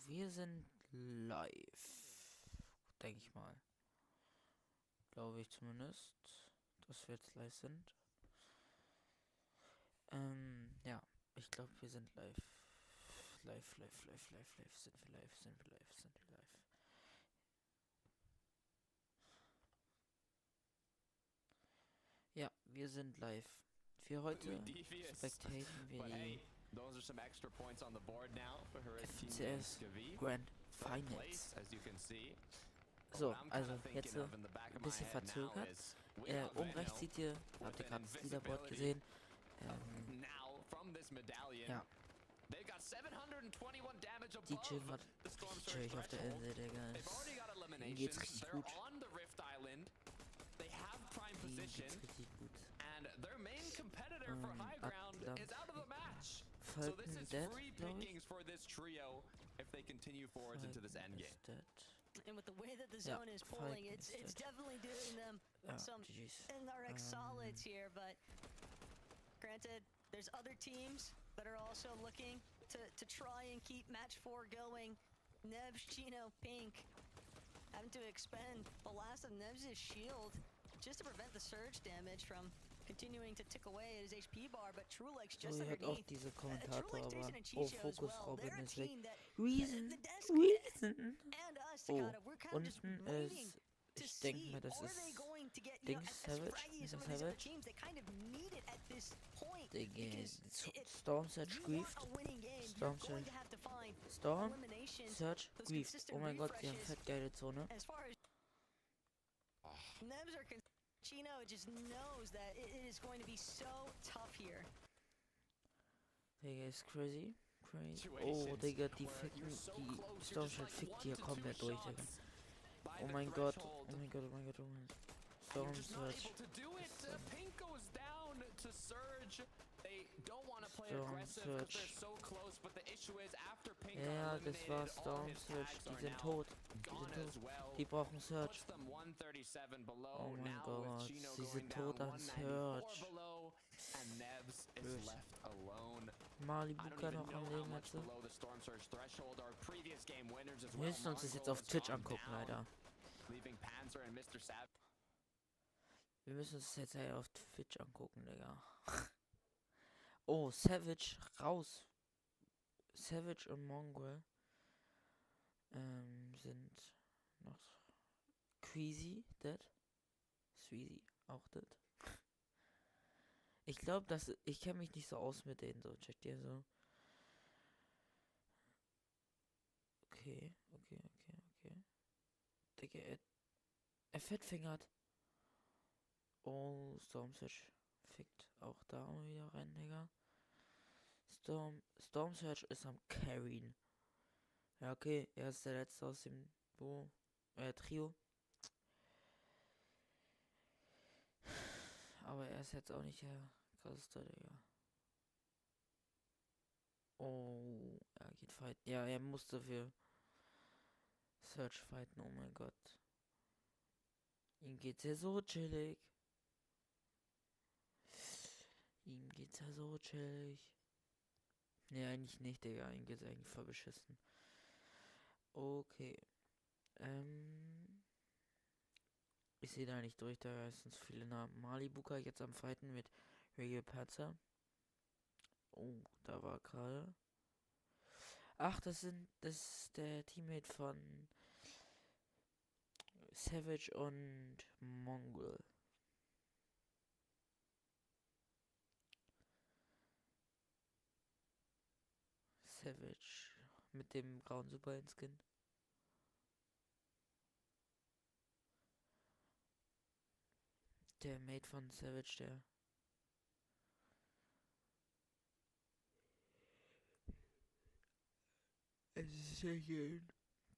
Wir sind live. Denke ich mal. Glaube ich zumindest, dass wir jetzt live sind. Ja. Ich glaube, wir sind live. Live. Sind wir live. Ja, wir sind live. Für heute spectaten wir die Those are some extra points on the board now for her FCS Grand Finals. as you can see. So, also jetzt ein bisschen verzögert. Oben rechts habt ihr gerade das Leaderboard gesehen. Ja. DJ hat DJ auf der Insel, Digga. Ihm geht's richtig gut. They have prime position, and their main competitor for high ground is out of the match. So this is free pickings for this trio if they continue forwards into this end game. And with the way that the zone is pulling, it's definitely doing them some indirect solids here. But granted, there's other teams that are also looking to try and keep match 4 going. Nevs, Chino, Pink having to expend the last of Nevs' shield just to prevent the surge damage from continuing to tick away at his HP bar, but Trulex just hat auch underneath. diese Kommentator, aber Fokus Robin They're a ist weg. team that Reason. and us Oh, we're kind of just unten waiting ist, to ich denke see, mal, das are they ist going to get, Dings as Savage. fraggy as Ist some das of these other Savage? teams, they kind of need it at this point. Digga, Because Storm Search you Grieft. want a winning game, Storm you're going Search. to have to find Storm eliminations, Search those Grieft. consistent Oh mein Gott, die haben refreshes. fett geile Zone. As far as Nevs are concerned, Chino just knows that it is going to be so tough here. Digga, ist crazy. Oh, Digga, die ficken, die Storm Search fickt hier komplett durch, Digga. Oh mein Gott. Storm Search. Pink goes down to Surge. They don't want to play Storm aggressive because they're Search. so close, but the issue is after Pink Ja, got das war eliminated, all Storm his Search. tags Die are sind now tot. gone as well. Die brauchen Search. Puts them 137 below. Oh mein Now Gott, with Chino sie going sind down tot an 194 Search. below, and Nevs is Blöd. left alone. I Malibuka don't even noch know am how Leben much jetzt. below the Storm Surge threshold. Our previous game winners as Wir well. müssen uns das jetzt Mongrel auf has Twitch gone angucken, down, leider. leaving Panzer and Mr. Savage. Wir müssen uns das jetzt halt auf Twitch angucken, Digga. Oh, Savage raus. Savage und Mongrel sind noch Queasy dead. Sweezy auch dead. Ich glaube, dass ich kenne mich nicht so aus mit denen, so checkt ihr so. Okay. Digga, er fettfingert. Oh, Storm Search fickt auch da mal wieder rein, Digga. Storm Search ist am Carryen. Ja, okay, er ist der letzte aus dem Trio. Aber er ist jetzt auch nicht der krasseste, Digga. Oh, er geht fighten. Ja, er musste für Search fighten, oh mein Gott. Ihm geht's ja so chillig. Ne, eigentlich nicht, Digga. Ihm geht's eigentlich voll beschissen. Okay. Ich sehe da nicht durch, da sind viele Namen. Malibuka jetzt am Fighten mit Regal Panzer. Oh, da war gerade. Ach, das ist der Teammate von Savage und Mongrel. Savage mit dem grauen Super Skin. Der Mate von Savage, der. Es ist ja hier ein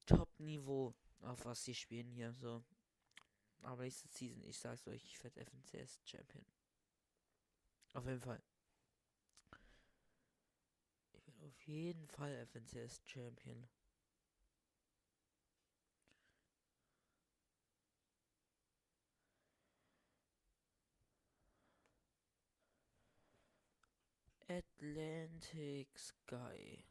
Top-Niveau, auf was sie spielen hier, so. Aber nächste Season, ich sag's euch, ich werde FNCS Champion. Auf jeden Fall. Ich werde auf jeden Fall FNCS Champion. Atlantic Sky.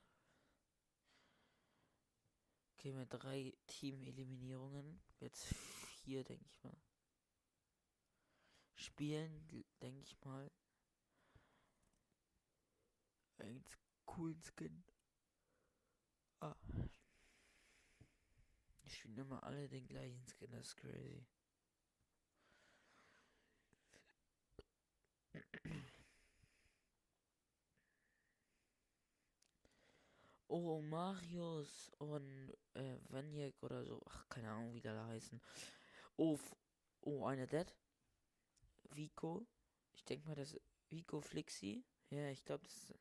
Okay, mit 3 Team-Eliminierungen. Jetzt 4, denke ich mal. Spielen, denke ich mal. Einen coolen Skin. Ah. Ich spiele immer alle den gleichen Skin, das ist crazy. Oh, Marius und Vaniak oder so. Ach, keine Ahnung, wie die da heißen. Oh, eine Dead. Vico. Ich denke mal, das Vico Flixi. Ja, ich glaube, das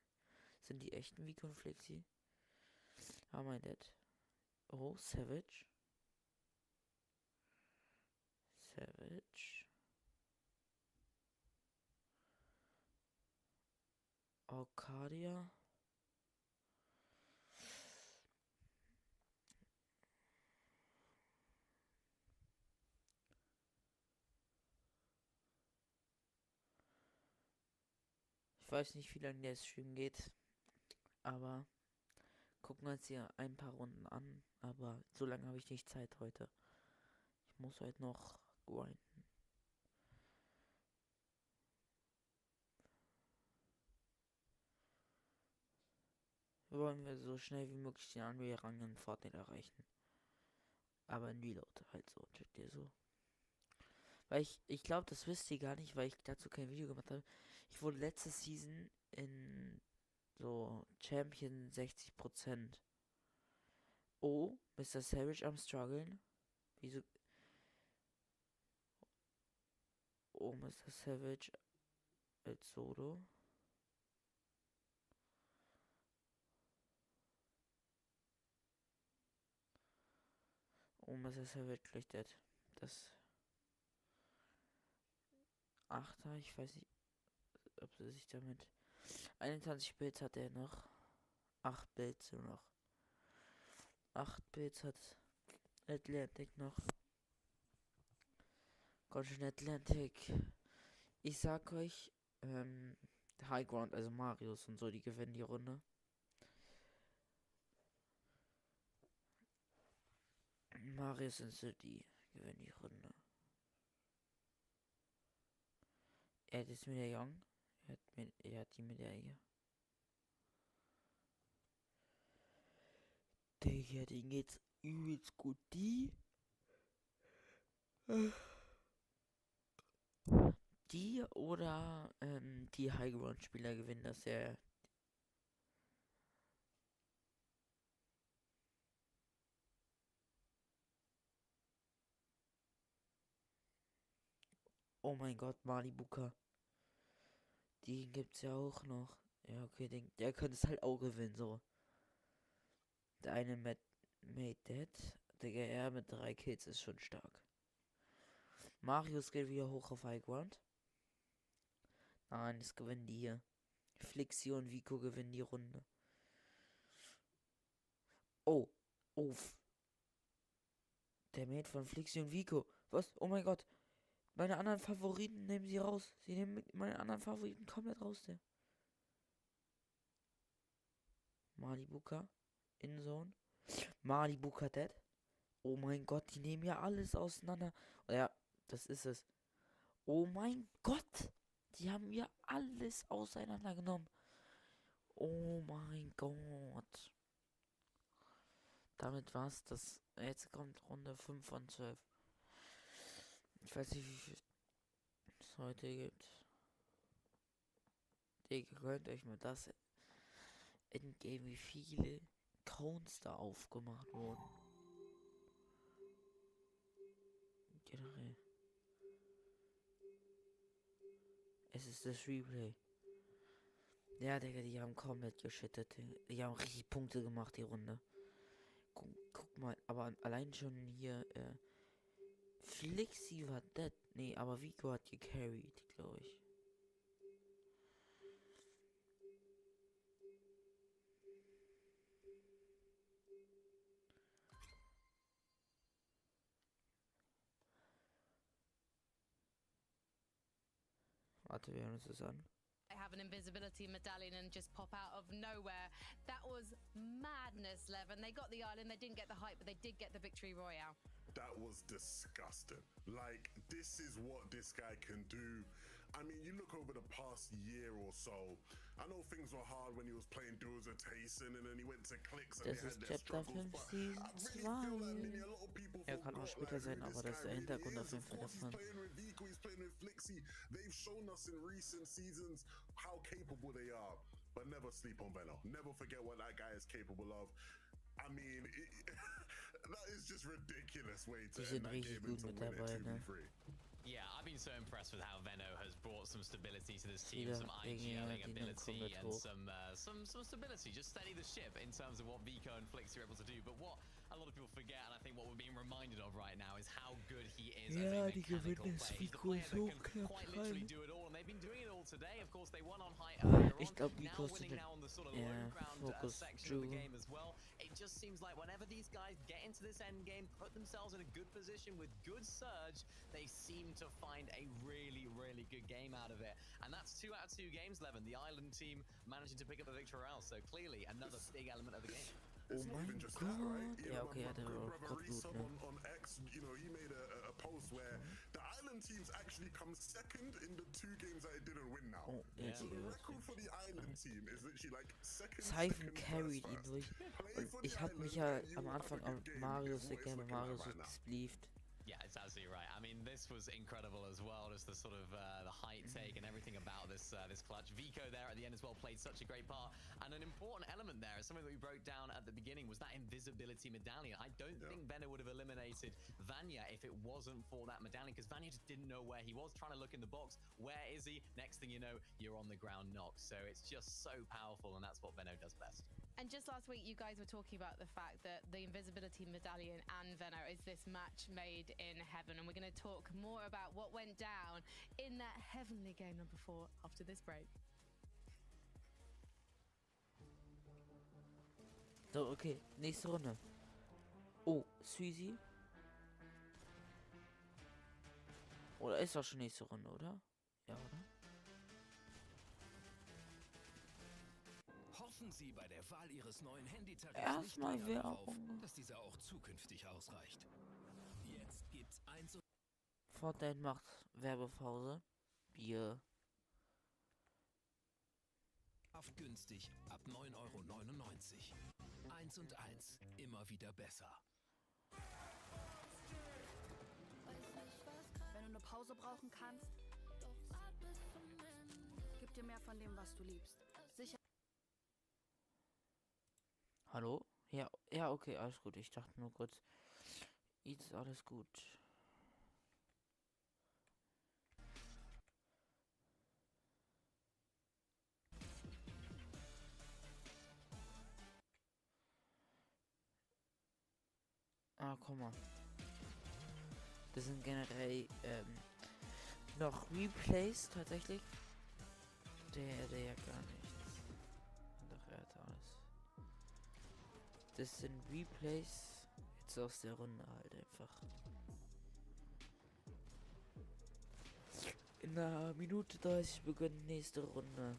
sind die echten Vico und Flixi. Ah, mein Dead. Oh, Savage. Savage. Arcadia. Ich weiß nicht, wie lange der Stream geht, aber gucken wir uns hier ein paar Runden an. Aber so lange habe ich nicht Zeit heute. Ich muss heute noch grinden. Wollen wir so schnell wie möglich den Unreal-Rang in Fortnite erreichen. Aber in Reload halt so, checkt ihr so. Weil ich glaube, das wisst ihr gar nicht, weil ich dazu kein Video gemacht habe. Ich wurde letzte Season in so Champion 60%. Oh, Mr. Savage am struggeln. Wieso? Oh, Mr. Savage als Solo. Oh, Mr. Savage gleich dead. Das 8er, ich weiß nicht, ob sie sich damit... 21 Builds hat er noch. 8 Builds nur noch. 8 Builds hat Atlantic noch. Ganz schön Atlantic. Ich sag euch, High Ground, also Marius und so, die gewinnen die Runde. Marius und so, die gewinnen die Runde. Er hat jetzt Medaillon. Er hat die Medaille. Digga, denen geht's übelst gut. Die oder die High Ground Spieler gewinnen das ja. Oh mein Gott, Malibuka. Die gibt's ja auch noch. Ja, okay, der könnte es halt auch gewinnen, so. Der eine made dead. Digga, er mit 3 Kills ist schon stark. Marius geht wieder hoch auf High Ground. Nein, das gewinnen die hier. Flixi und Vico gewinnen die Runde. Oh. Oh. Der Mate von Flixi und Vico. Was? Oh mein Gott. Meine anderen Favoriten nehmen sie raus. Sie nehmen meine anderen Favoriten komplett raus, der. Malibuka. In Zone. Malibuka dead. Oh mein Gott, die nehmen ja alles auseinander. Ja, das ist es. Oh mein Gott. Die haben ja alles auseinandergenommen. Oh mein Gott. Damit war's das. Jetzt kommt Runde 5 von 12. Ich weiß nicht, wie viel es heute gibt. Ihr könnt euch mal das Endgame, wie viele Counts da aufgemacht wurden. Generell. Es ist das Replay. Ja, Digga, die haben komplett geschüttet. Die haben richtig Punkte gemacht, die Runde. Guck mal, aber allein schon hier, Flixi war dead. Nee, aber Vico hat gecarried, glaube ich. Warte, wir hören uns das an. They have an invisibility medallion and just pop out of nowhere. That was madness, Levin. They got the island, they didn't get the hype, but they did get the victory royale. That was disgusting. Like, this is what this guy can do. I mean, you look over the past year or so, I know things were hard when he was playing duos with Tayson and then he went to Clicks and they had their struggles, but I really feel like maybe a lot of people forgot like, who this guy really is. Of course, he's playing with Vico, he's playing with Flixie. They've shown us in recent seasons how capable they are, but never sleep on Veno. Never forget what that guy is capable of. I mean, that is just ridiculous way to end that game and to win it 2v3. Yeah, I've been so impressed with how Veno has brought some stability to this team, some IGLing ability and some stability, just steady the ship in terms of what Vico and Flix are able to do. But what a lot of people forget, and I think what we're being reminded of right now, is how good he is as a mechanical player. He's the player that can quite literally do it all, and they've been doing it all today. Of course, they won on high earlier on, now winning now on the sort of low ground section of the game as well. It just seems like whenever these guys get into this end game, put themselves in a good position with good surge, they seem to find a really, really good game out of it. And that's 2 out of 2 games, Levin. The Island team managing to pick up the victory royale, so clearly another big element of the game. It's not even just that, right? Yeah, okay, my good brother Resub on X, you know, he made a post where the Island teams actually come second in the 2 games that it didn't win now. So the record for the Island team is literally like second. Siphon carried ihn durch. Und ich hab mich ja am Anfang auf Marius, der gelbe Marius, gesplieft. Yeah, it's absolutely right. I mean, this was incredible as well. Just the sort of the height take and everything about this this clutch. Vico there at the end as well played such a great part. And an important element there, something that we broke down at the beginning, was that invisibility medallion. I don't think Veno would have eliminated Vanya if it wasn't for that medallion, because Vanya just didn't know where he was, trying to look in the box. Where is he? Next thing you know, you're on the ground knocked. So it's just so powerful, and that's what Veno does best. And just last week, you guys were talking about the fact that the invisibility medallion and Veno is this match made in heaven. And we're going to talk more about what went down in that heavenly game number 4 after this break. So, okay, nächste Runde. Oh, Suzy. Oder ist doch schon nächste Runde, oder? Ja, oder? Hoffen Sie bei der Wahl Ihres neuen Handytarifs erstmal nicht Werbung, auf, dass dieser auch zukünftig ausreicht. Jetzt gibt's Fortnite macht Werbepause. Bier. günstig ab 9,99 €. 1 und 1, immer wieder besser. Wenn du eine Pause brauchen kannst, gib dir mehr von dem, was du liebst. Sicher. Hallo? Ja, ja, okay, alles gut. Ich dachte nur kurz, jetzt ist alles gut. Ah, guck mal. Das sind generell noch Replays tatsächlich. Der ja gar nichts. Doch, er hat alles. Das sind Replays jetzt aus der Runde halt einfach. In einer Minute 30 beginnt nächste Runde.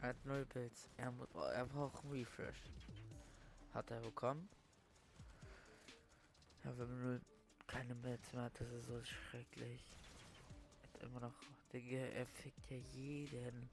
Er hat 0 Pilz. Er braucht einen Refresh. Hat er bekommen. Ja, wenn man keine Pilz mehr hat, das ist so schrecklich. Er hat immer noch. Er fickt ja jeden.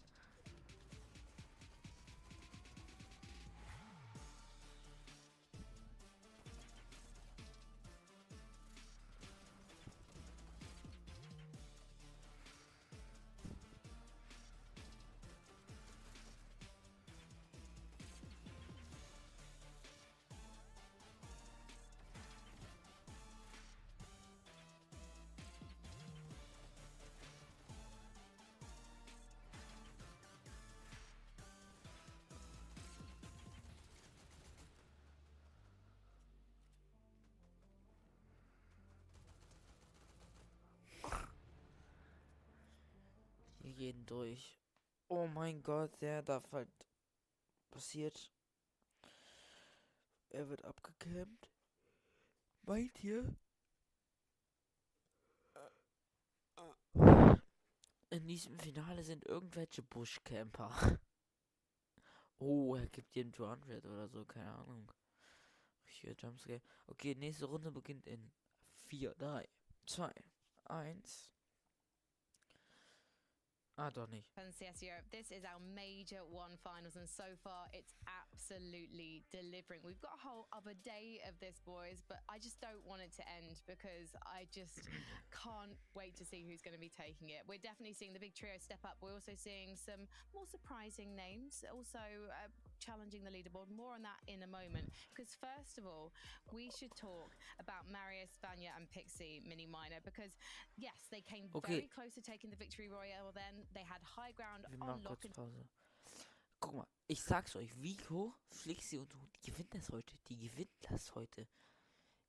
Wir gehen durch. Oh mein Gott, der darf halt passiert. Er wird abgecampt. Meint ihr? in diesem Finale sind irgendwelche Buschcamper. Oh, er gibt ihm 200 oder so, keine Ahnung. Richtiger Jumpscare. Okay, nächste Runde beginnt in 4, 3, 2, 1. Ah, doch nicht. CS Europe, this is our major one finals, and so far it's absolutely delivering. We've got a whole other day of this, boys, but I just don't want it to end because I just can't wait to see who's going to be taking it. We're definitely seeing the big trio step up. We're also seeing some more surprising names, also challenging the leaderboard. More on that in a moment, because first of all, we should talk about Marius, Vanya and Pixie Mini Miner, because yes, they came very close to taking the victory royale then. They had high ground on lock. Pause. Guck mal, ich sag's euch, Vico, Flixi und die gewinnen das heute. Die gewinnen das heute.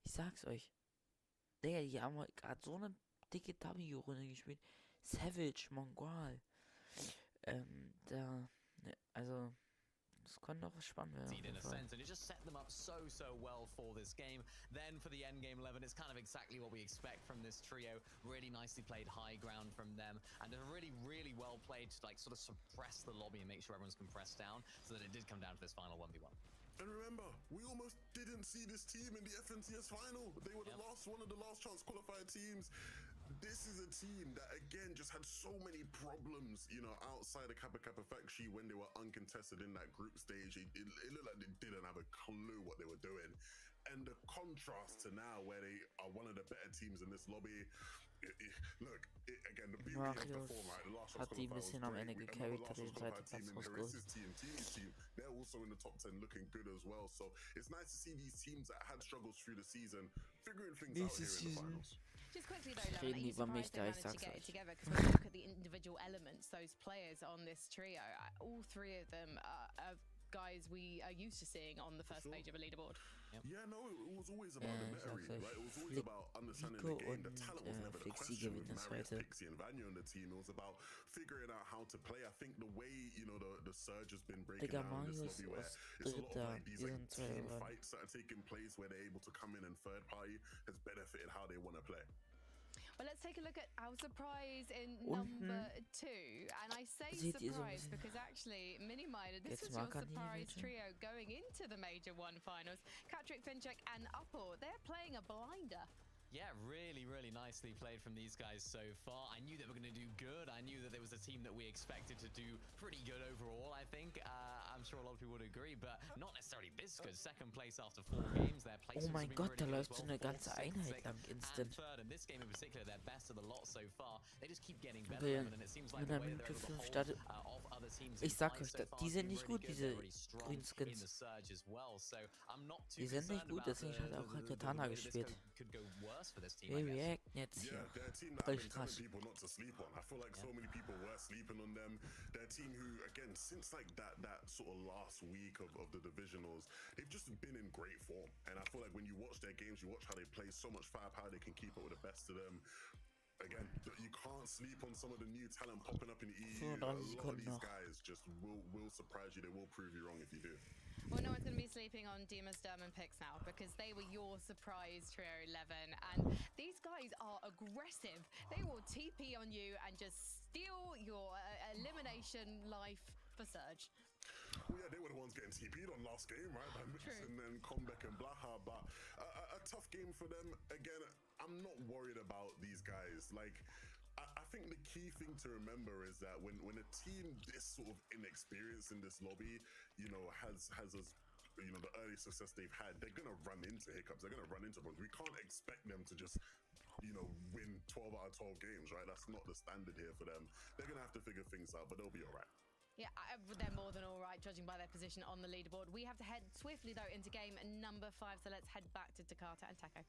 Ich sag's euch. Digga, die haben gerade so eine dicke W-Runde gespielt. Savage, Mongol. Also, das kann doch spannend werden. In a sense, and it just set them up so well for this game. Then for the end game 11, it's kind of exactly what we expect from this trio. Really nicely played high ground from them, and a really well played to like sort of suppress the lobby and make sure everyone's compressed down, so that it did come down to this final 1v1. And remember, we almost didn't see this team in the FNCS final. They were one of the last chance qualified teams. This is a team that, again, just had so many problems, you know, outside of Kappa Kappa Factory when they were uncontested in that group stage. It looked like they didn't have a clue what they were doing. And the contrast to now, where they are one of the better teams in this lobby. Again, the beauty of the form, right? The last hat die ein bisschen am Ende gecarried, hat den zweiten Platz rausgeholt. They're also in the top 10 looking good as well. So it's nice to see these teams that had struggles through the season figuring things out here in the finals. Just quickly though, Lauren, are you surprised they managed to get it together? Because when you look at the individual elements, those players on this trio, all three of them are guys we are used to seeing on the first page of a leaderboard. Yeah, no, it was always about the meta read, right? It was always about understanding the game. The talent was never the question with Marius, Pixie and Vanya on the team. It was about figuring out how to play. I think the way, you know, the surge has been breaking down in this lobby, where it's a lot of like these like team fights that are taking place where they're able to come in and third party has benefited how they want to play. Well, let's take a look at our surprise in number 2. And I say surprise because actually, Mini Miner, this was your surprise trio going into the Major 1 finals. Katrick, Finchek and Upper, they're playing a blinder. Yeah, really nicely played from these guys so far. I knew they were going to do good. I knew that there was a team that we expected to do pretty good overall, I think. I'm sure a lot of people would agree, but not necessarily this good. Second place after 4 games. Their Oh mein Gott, da läuft so eine ganze Einheit lang instant. Third, and this game in particular, their best of the lot so far. They just keep getting better, and it seems like the way they're able to hold off other teams. Ich sag euch, die sind nicht gut, diese grünen Skins. Die sind nicht gut, deswegen hat auch Katana gespielt. Wir reacten jetzt hier. Really krass. People not to sleep on. I feel like so many people were sleeping on them. They're a team who, again, since like that sort of last week of the divisionals, they've just been in great form. And I feel like when you watch their games, you watch how they play, so much firepower, they can keep up with the best of them. Again, you can't sleep on some of the new talent popping up in the EU. A lot of these guys just will surprise you. They will prove you wrong if you do. Well, no one's going to be sleeping on Dimas, Derm and Pix now because they were your surprise trio 11. And these guys are aggressive. They will TP on you and just steal your elimination life for Surge. Well, yeah, they were the ones getting TP'd on last game, right? By Mix and then Comeback and Blaha. But a tough game for them. Again, I'm not worried about these guys. Like, I think the key thing to remember is that when a team this sort of inexperienced in this lobby, you know, has you know, the early success they've had, they're gonna run into hiccups. They're gonna run into problems. We can't expect them to just, you know, win 12 out of 12 games, right? That's not the standard here for them. They're gonna have to figure things out, but they'll be all right. Yeah, they're more than all right, judging by their position on the leaderboard. We have to head swiftly, though, into game number 5, so let's head back to Takata and Taco.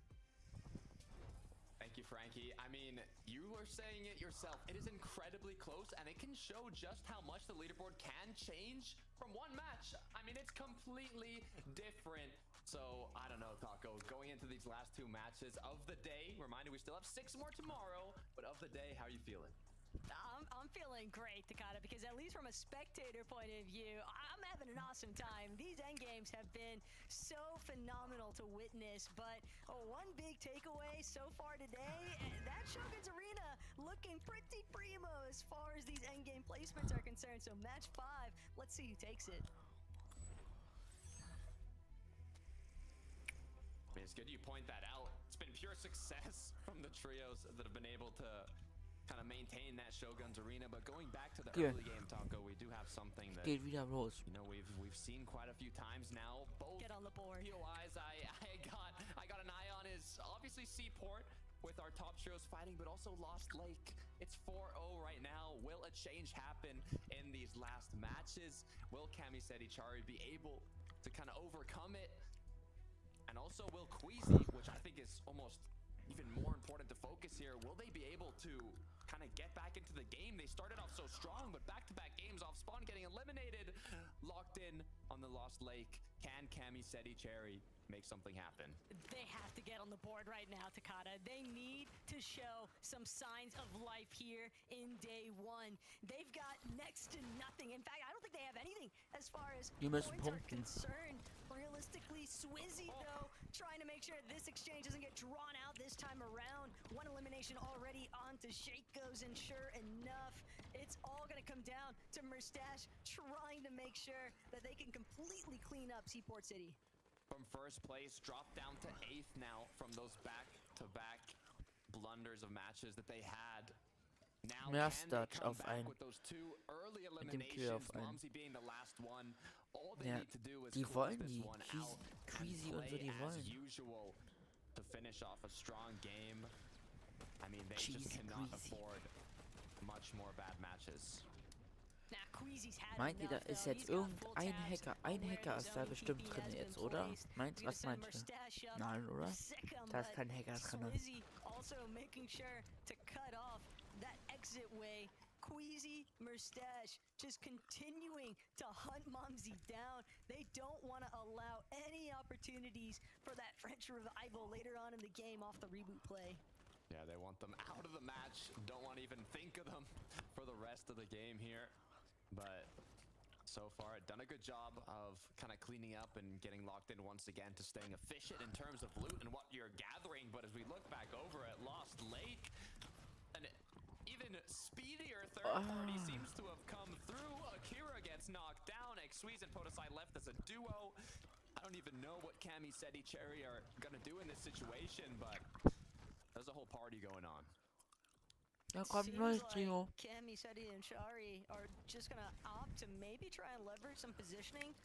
Thank you, Frankie. I mean, you were saying it yourself. It is incredibly close, and it can show just how much the leaderboard can change from one match. I mean, it's completely different. So, I don't know, Taco, going into these last 2 matches of the day, reminder, we still have 6 more tomorrow, but of the day, how are you feeling? I'm feeling great, Takata, because at least from a spectator point of view, I'm having an awesome time. These end games have been so phenomenal to witness, but one big takeaway so far today, that Shogun's Arena looking pretty primo as far as these endgame placements are concerned. So match 5, let's see who takes it. It's good you point that out. It's been pure success from the trios that have been able to kind of maintain that Shogun's arena. But going back to the early game, Taco, we do have something that Geht wieder los. you know we've seen quite a few times now. Both Get on the board. POIs I got an eye on is obviously Seaport with our top trios fighting, but also Lost Lake. It's 4-0 right now. Will a change happen in these last matches? Will Camiseti Chari be able to kind of overcome it? And also, will Queasy, which I think is almost even more important to focus here, will they be able to kind of get back into the game? They started off so strong, but back-to-back games off spawn getting eliminated. Locked in on the Lost Lake. Can Camiseti Chari make something happen? They have to get on the board right now, Takada. They need to show some signs of life here in day 1. They've got next to nothing. In fact, I don't think they have anything as far as points are concerned. Realistically, Swizzy, though, trying to make sure this exchange doesn't get drawn out this time around. One elimination already onto Shake goes, and sure enough, it's all going to come down to Merstash trying to make sure that they can completely clean up Seaport City. From first place, dropped down to 8th now from those back-to-back blunders of matches that they had. Now can they come back with those 2 early eliminations, Momsy being the last one. All they need to do is close this one out and play as usual to finish off a strong game. I mean, they just cannot afford much more bad matches. Meint ihr, da ist jetzt irgendein Hacker? Ein Hacker ist da bestimmt drin jetzt, oder? Was meint ihr? Nein, oder? Da ist kein Hacker drin. Queasy, Merstash just continuing to hunt Momsy down. They don't want to allow any opportunities for that French revival later on in the game off the reboot play. Yeah, they want them out of the match. Don't want to even think of them for the rest of the game here. But so far, done a good job of kind of cleaning up and getting locked in once again to staying efficient in terms of loot and what you're gathering. But as we look back over at Lost Lake, an even speedier third party seems to have come through. Akira gets knocked down. Xwiz and Podosai left as a duo. I don't even know what Camiseti Chari are going to do in this situation, but there's a whole party going on. Seems like Camiseti and Chari are just gonna opt to maybe try and leverage some positioning.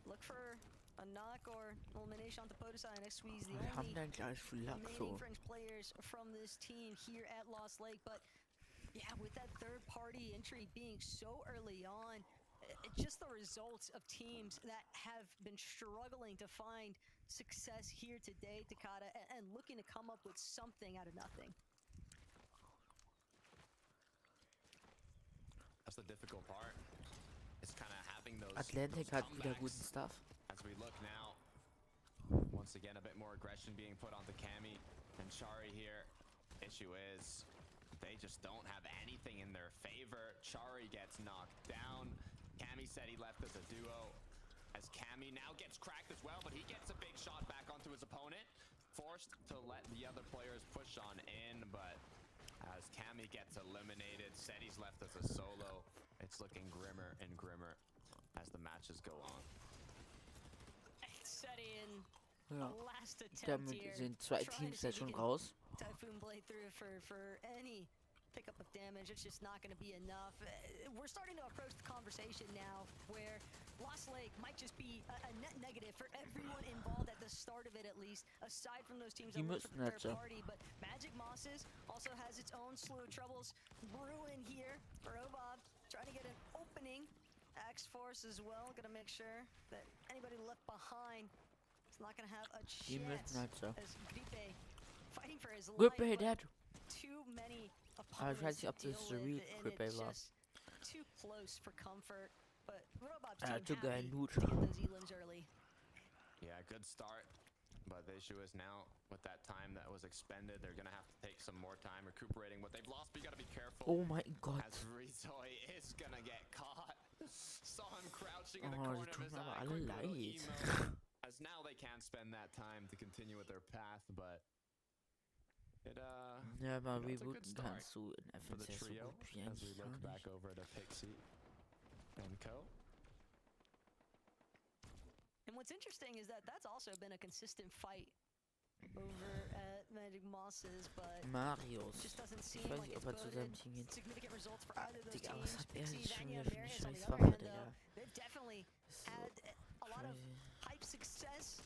Look for a knock or elimination on the Podosai and Xwiz, the only remaining French players from this team here at Lost Lake. But yeah, with that third party entry being so early on, just the results of teams that have been struggling to find success here today, Takada, and looking to come up with something out of nothing. That's the difficult part. It's kind of having those Atlantic hat wieder guten Stuff. As we look now, once again a bit more aggression being put onto Cami and Chari here. Issue is they just don't have anything in their favor. Chari gets knocked down. Camiseti left as a duo. As Cami now gets cracked as well, but he gets a big shot back onto his opponent. Forced to let the other players push on in, but as Cami gets eliminated, Seti's left as a solo. It's looking grimmer and grimmer as the matches go on. Seti in Ja, last attempt damit here. sind 2 Teams jetzt schon raus. Typhoon Blade through for any pickup of damage. It's just not going to be enough. We're starting to approach the conversation now where Lost Lake might just be a net negative for everyone involved at the start of it, at least, aside from those teams that look for the third party. But Magic Mosses also has its own slew of troubles brewing here for Obob, trying to get an opening. X-Force as well, gonna make sure that anybody left behind is not gonna have a chance. As Gripe fighting for his life. Too many opponents to deal with, and it's just too close for comfort. But Robob's team happy to get those elims early. Yeah, good start. But the issue is now, with that time that was expended, they're going to have to take some more time recuperating what they've lost. But you got to be careful. Oh my God. As Rizoi is going to get caught. Saw him crouching in the corner of his eye. As now they can spend that time to continue with their path, but it Ja, aber That's a good rebooten start kannst du in for the FNCS so trio gut wie as we eigentlich gar look back nicht. over to Pixie and Co. And what's interesting is that that's also been a consistent fight over at Magic Mosses, but Marius. just doesn't Ich seem weiß like nicht, it's ob er zu seinem boded Team geht. significant results for either of those Digga, was teams. hat er Pixie, jetzt schon Vanya, wieder für eine Marius on the scheiß other Waffe, hand, though, Digga? they've definitely So had a lot of crazy. hype success.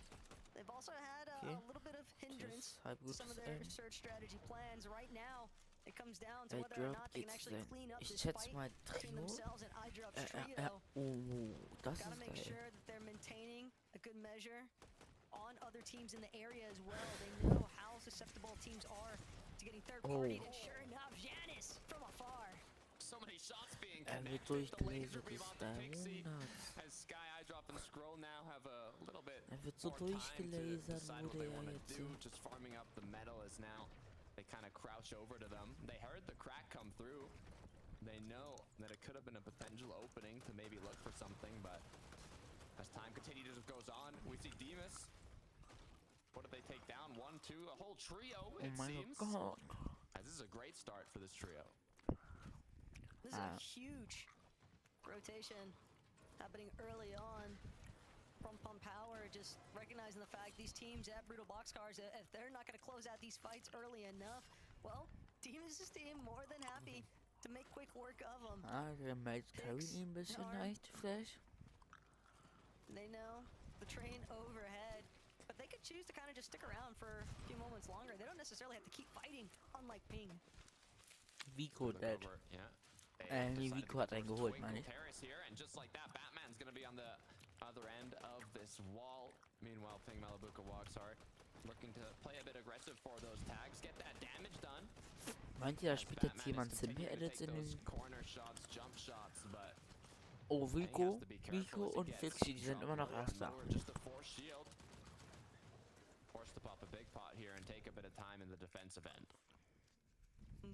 They've also had Okay. a little bit of hindrance Tschüss, halb to gutes some of their Aim. search strategy plans. Right now, it comes down to Ey, whether or Drop not they can geht's actually sein. clean up Ich this schätze fight mal between Trio. themselves and iDrop's trio. Oh, das Gotta ist make geil. sure that they're maintaining a good measure on other teams in the area as well. They know how susceptible teams are to getting third-partied, and sure enough, Giannis from afar. So many shots being Er wird connected. The laser durchgelesen rebound des to Pixie. Monats. As Sky, iDrop, and Scroll now have a little bit Er wird so more time to durchgelasert, decide what wurde they er want to jetzt. do. Just farming up the metal is now they kind of crouch over to them. They heard the crack come through. They know that it could have been a potential opening to maybe look for something, but as time continues goes on, we see Demus. What did they take down? 1, 2, a whole trio, Oh it mein seems. Gott. As this is a great start for this trio. This is a huge rotation happening early on from Pump Power, just recognizing the fact these teams at Brutal Boxcars, if they're not going to close out these fights early enough, well, Demus' team more than happy to make quick work of them. Der Miles Carey ein bisschen leicht, vielleicht. They know the train overhead, but they could choose to kind of just stick around for a few moments longer. They don't necessarily have to keep fighting, unlike Ping. Vico dead. Yeah. Nee, Vico hat einen geholt, meine ich. Here, and just like that, Batman's gonna be on the other end of this wall. Meanwhile, Ping Malabuka walks hard, looking to play a bit aggressive for those tags, get that damage done. Meint ihr, da spielt jetzt jemand Simple-Edits in den... Corner shots, jump shots, but Oh, Vico und Fixie, die sind immer noch Erster. just a force shield. Forced to pop a big pot here and take a bit of time in the defensive end.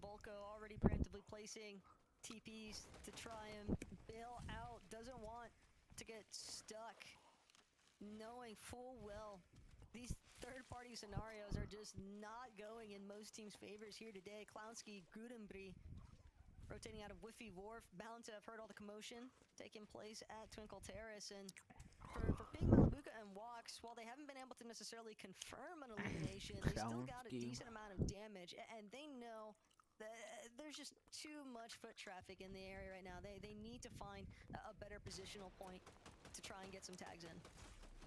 Volko already preemptively placing TPs to try and bail out. Doesn't want to get stuck, knowing full well these third-party scenarios are just not going in most teams' favors here today. Clownski, Grudenbry rotating out of Whiffy Wharf, bound to have heard all the commotion taking place at Twinkle Terrace. And for Ping, Malabuka, and Walks, while they haven't been able to necessarily confirm an elimination, they still got a decent amount of damage, and they know that there's just too much foot traffic in the area right now. They need to find a better positional point to try and get some tags in.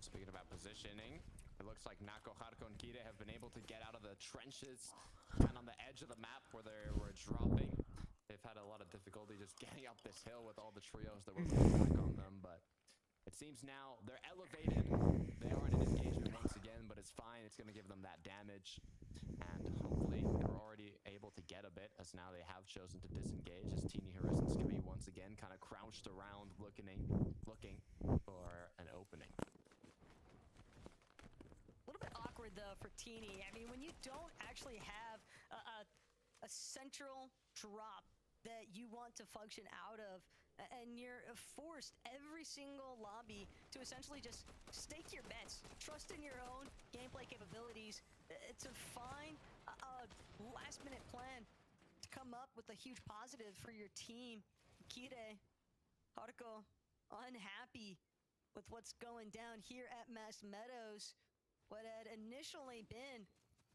Speaking about positioning, it looks like Nako, Haruko, and Kide have been able to get out of the trenches and on the edge of the map where they were dropping. They've had a lot of difficulty just getting up this hill with all the trios that were putting back on them, but it seems now they're elevated. They are in an engagement once again, but it's fine. It's going to give them that damage, and hopefully they're already able to get a bit, as now they have chosen to disengage, as Teeny Harris and Skippy once again kind of crouched around looking for an opening. A little bit awkward though for Teeny. I mean, when you don't actually have a central drop that you want to function out of, and you're forced every single lobby to essentially just stake your bets, trust in your own gameplay capabilities to find a last-minute plan to come up with a huge positive for your team. Kide, Haruko, unhappy with what's going down here at Mass Meadows. What had initially been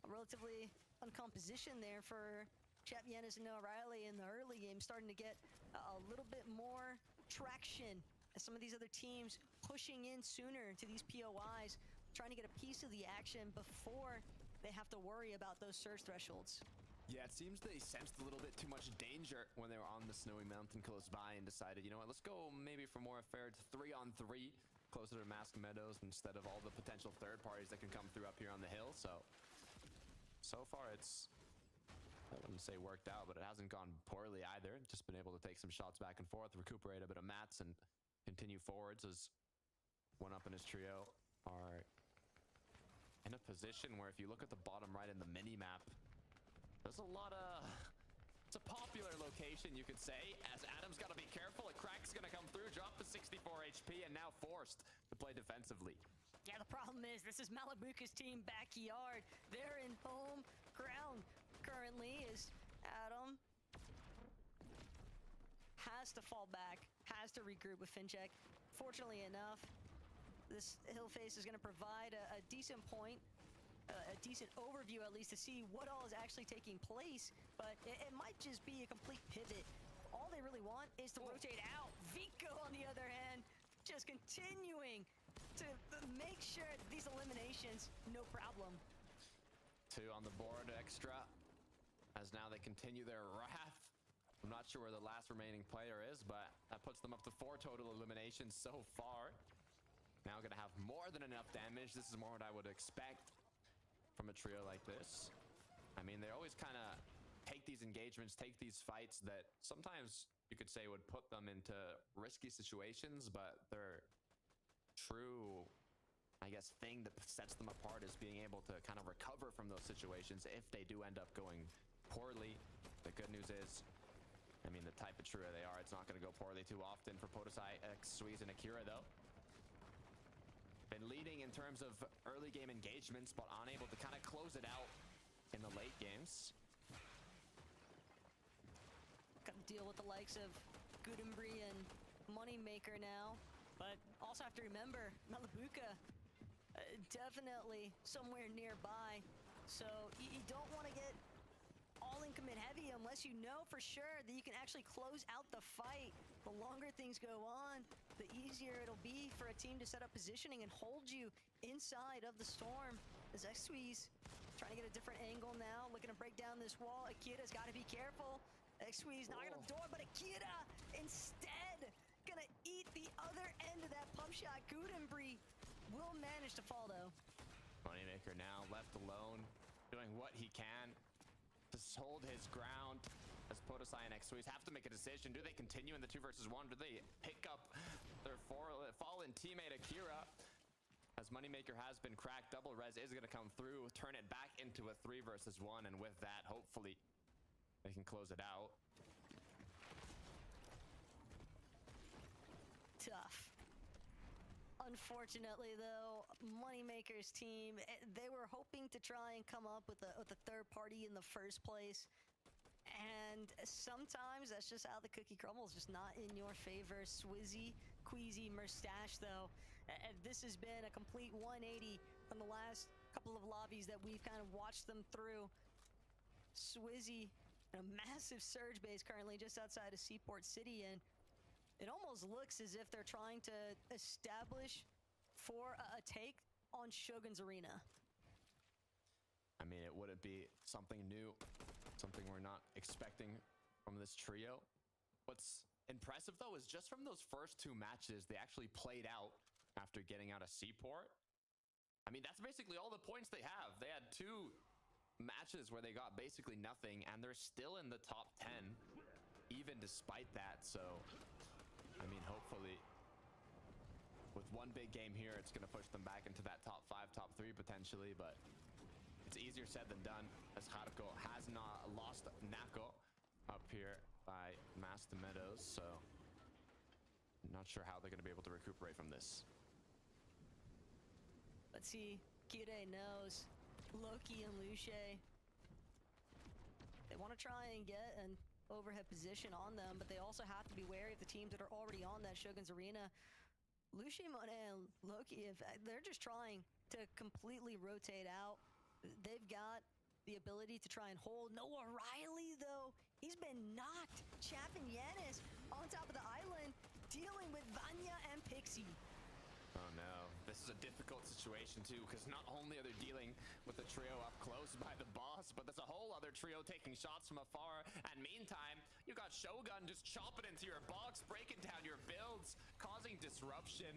a relatively uncomfortable position there for Chap Yanis and Noah Riley in the early game, starting to get a little bit more traction as some of these other teams pushing in sooner to these POIs, trying to get a piece of the action before they have to worry about those surge thresholds. Yeah, it seems they sensed a little bit too much danger when they were on the snowy mountain close by and decided, you know what, let's go maybe for more fair 3-on-3 closer to Mask Meadows instead of all the potential third parties that can come through up here on the hill. So far it's, I wouldn't say worked out, but it hasn't gone poorly either. Just been able to take some shots back and forth, recuperate a bit of mats, and continue forwards as one up in his trio are in a position where if you look at the bottom right in the mini-map, there's a lot of... It's a popular location, you could say, as Adam's got to be careful. A crack's going to come through, drop to 64 HP, and now forced to play defensively. Yeah, the problem is this is Malabuka's team backyard. They're in home ground currently, as has to fall back, has to regroup with Fincheck. Fortunately enough, this hill face is going to provide a decent point, a decent overview at least to see what all is actually taking place, but it might just be a complete pivot. All they really want is to rotate out. Vico, on the other hand, just continuing to make sure these eliminations, no problem. 2 on the board extra, as now they continue their wrath. I'm not sure where the last remaining player is, but that puts them up to 4 total eliminations so far. Now gonna have more than enough damage. This is more what I would expect from a trio like this. I mean, they always kind of take these engagements, take these fights that sometimes you could say would put them into risky situations, but their true, I guess, thing that sets them apart is being able to kind of recover from those situations if they do end up going poorly. The good news is, I mean, the type of trio they are, it's not going to go poorly too often for Podosai, Xwiz, and Akira, though. Been leading in terms of early game engagements, but unable to kind of close it out in the late games. Got to deal with the likes of Gudenbri and Moneymaker now, but also have to remember Malibuka definitely somewhere nearby, so you don't want to get all in commit heavy unless you know for sure that you can actually close out the fight. The longer things go on, the easier it'll be for a team to set up positioning and hold you inside of the storm. As Xwiz trying to get a different angle now, looking to break down this wall. Akira's got to be careful. Xwiz knocking on the door, but Akira instead gonna eat the other end of that pump shot. Gudenbri will manage to fall though. Moneymaker now left alone, doing what he can to hold his ground, as Podosai and Xwiz have to make a decision. Do they continue in the 2 versus 1? Do they pick up their fallen teammate Akira? As Moneymaker has been cracked, double res is going to come through, turn it back into a 3 versus 1, and with that, hopefully, they can close it out. Tough. Unfortunately, though, Moneymaker's team, they were hoping to try and come up with a third party in the first place. And sometimes that's just how the cookie crumbles, just not in your favor. Swizzy, Queasy, Mustache, though, this has been a complete 180 from the last couple of lobbies that we've kind of watched them through. Swizzy, a massive surge base currently just outside of Seaport City, and it almost looks as if they're trying to establish for a take on Shogun's Arena. I mean, it wouldn't be something new, something we're not expecting from this trio. What's impressive, though, is just from those first 2 matches, they actually played out after getting out of Seaport. I mean, that's basically all the points they have. They had 2 matches where they got basically nothing, and they're still in the top 10, even despite that, so... I mean, hopefully, with one big game here, it's going to push them back into that top 5, top 3 potentially, but it's easier said than done, as Haruko has not lost Nako up here by Master Meadows, so I'm not sure how they're going to be able to recuperate from this. Let's see, Kirei knows Loki and Luce, they want to try and get an overhead position on them, but they also have to be wary of the teams that are already on that Shogun's Arena. Lucy, Monet, and Loki, in fact, they're just trying to completely rotate out. They've got the ability to try and hold. Noah Riley, though, he's been knocked. Chap and Yanis on top of the island, dealing with Vanya and Pixie. Oh no, this is a difficult situation too, because not only are they dealing with the trio up close by the boss, but there's a whole other trio taking shots from afar, and meantime, you got Shogun just chopping into your box, breaking down your builds, causing disruption,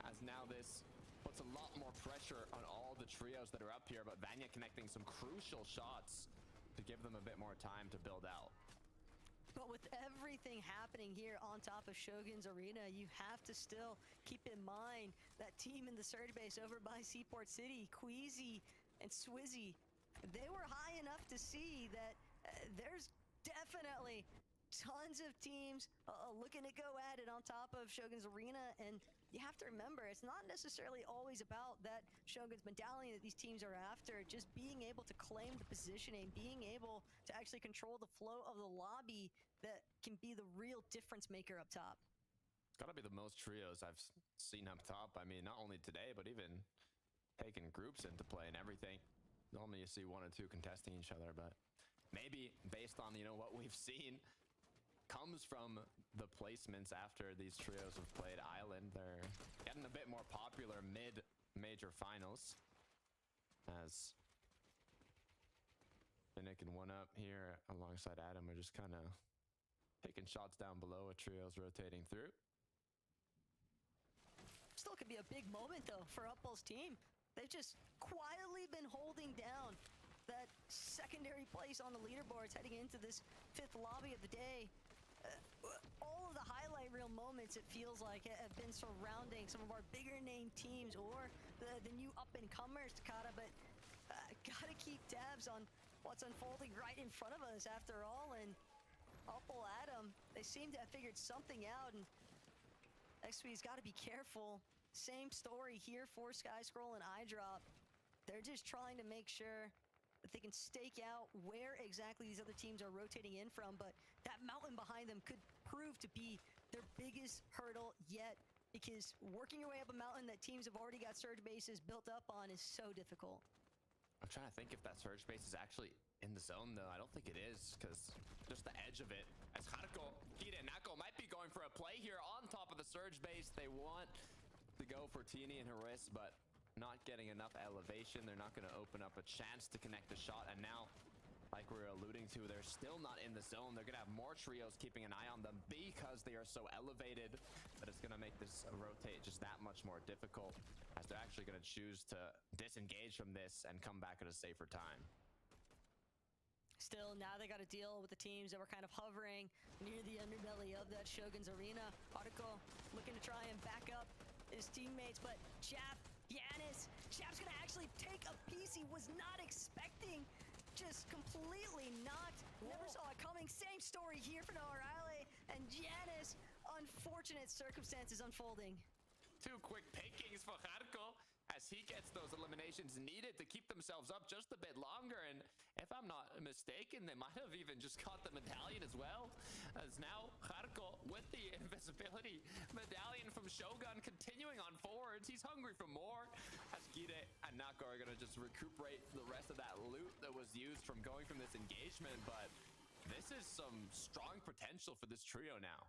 as now this puts a lot more pressure on all the trios that are up here, but Vanya connecting some crucial shots to give them a bit more time to build out. But with everything happening here on top of Shogun's Arena, you have to still keep in mind that team in the surge base over by Seaport City, Queasy and Swizzy, they were high enough to see that there's definitely tons of teams looking to go at it on top of Shogun's Arena, and you have to remember, it's not necessarily always about that Shogun's medallion that these teams are after. Just being able to claim the positioning, being able to actually control the flow of the lobby, that can be the real difference maker up top. Gotta be the most trios I've seen up top. I mean, not only today, but even taking groups into play and everything. Normally you see one or two contesting each other, but maybe based on, you know, what we've seen comes from the placements after these trios have played Island. They're getting a bit more popular mid-major finals, as Finnick and 1UP here alongside Adam are just kind of taking shots down below with trios rotating through. Still could be a big moment though for Upbull's team. They've just quietly been holding down that secondary place on the leaderboards heading into this 5th lobby of the day. All of the highlight reel moments, it feels like, have been surrounding some of our bigger name teams or the new up-and-comers, Takada, but gotta keep tabs on what's unfolding right in front of us after all. And Upbull, Adam, they seem to have figured something out, and XP's got to be careful. Same story here for SkyScroll and iDrop. They're just trying to make sure that they can stake out where exactly these other teams are rotating in from, but that mountain behind them could prove to be their biggest hurdle yet, because working your way up a mountain that teams have already got surge bases built up on is so difficult. I'm trying to think if that surge base is actually in the zone, though. I don't think it is, because just the edge of it. As Haruko, Kida, and Nako might be going for a play here on top of the surge base. They want to go for Tini and Haris, but not getting enough elevation. They're not going to open up a chance to connect the shot. And now, like we were alluding to, they're still not in the zone. They're going to have more trios keeping an eye on them because they are so elevated that it's going to make this rotate just that much more difficult, as they're actually going to choose to disengage from this and come back at a safer time. Still, now they got to deal with the teams that were kind of hovering near the underbelly of that Shogun's Arena. Haruko looking to try and back up his teammates, but Jap, Giannis, Jap's gonna actually take a piece he was not expecting. Just completely knocked. Never saw it coming. Same story here for Noah Riley and Giannis. Unfortunate circumstances unfolding. Two quick pickings for Haruko as he gets those eliminations needed to keep themselves up just a bit longer. And if I'm not mistaken, they might have even just caught the medallion as well, as now Haruko with the invisibility medallion from Shogun continuing on forwards. He's hungry for more, as Gide and Nako are going to just recuperate the rest of that loot that was used from going from this engagement. But this is some strong potential for this trio now.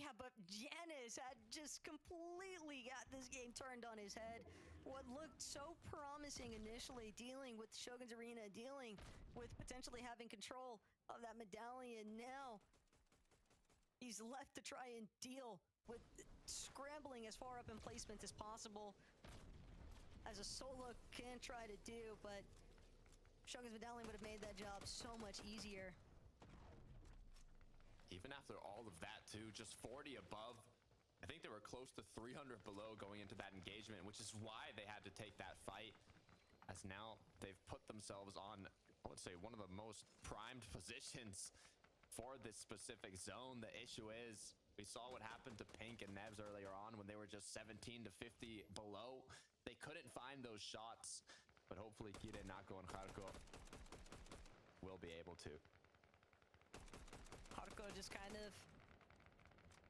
Yeah, but Giannis had just completely got this game turned on his head. What looked so promising initially, dealing with Shogun's Arena, dealing with potentially having control of that medallion, now he's left to try and deal with scrambling as far up in placement as possible, as a solo can try to do, but Shogun's medallion would have made that job so much easier. Even after all of that too, just 40 above. I think they were close to 300 below going into that engagement, which is why they had to take that fight, as now they've put themselves on, I would say, one of the most primed positions for this specific zone. The issue is, we saw what happened to Pink and Nebs earlier on when they were just 17 to 50 below. They couldn't find those shots, but hopefully Kide, Nako, and Haruko will be able to. Haruko just kind of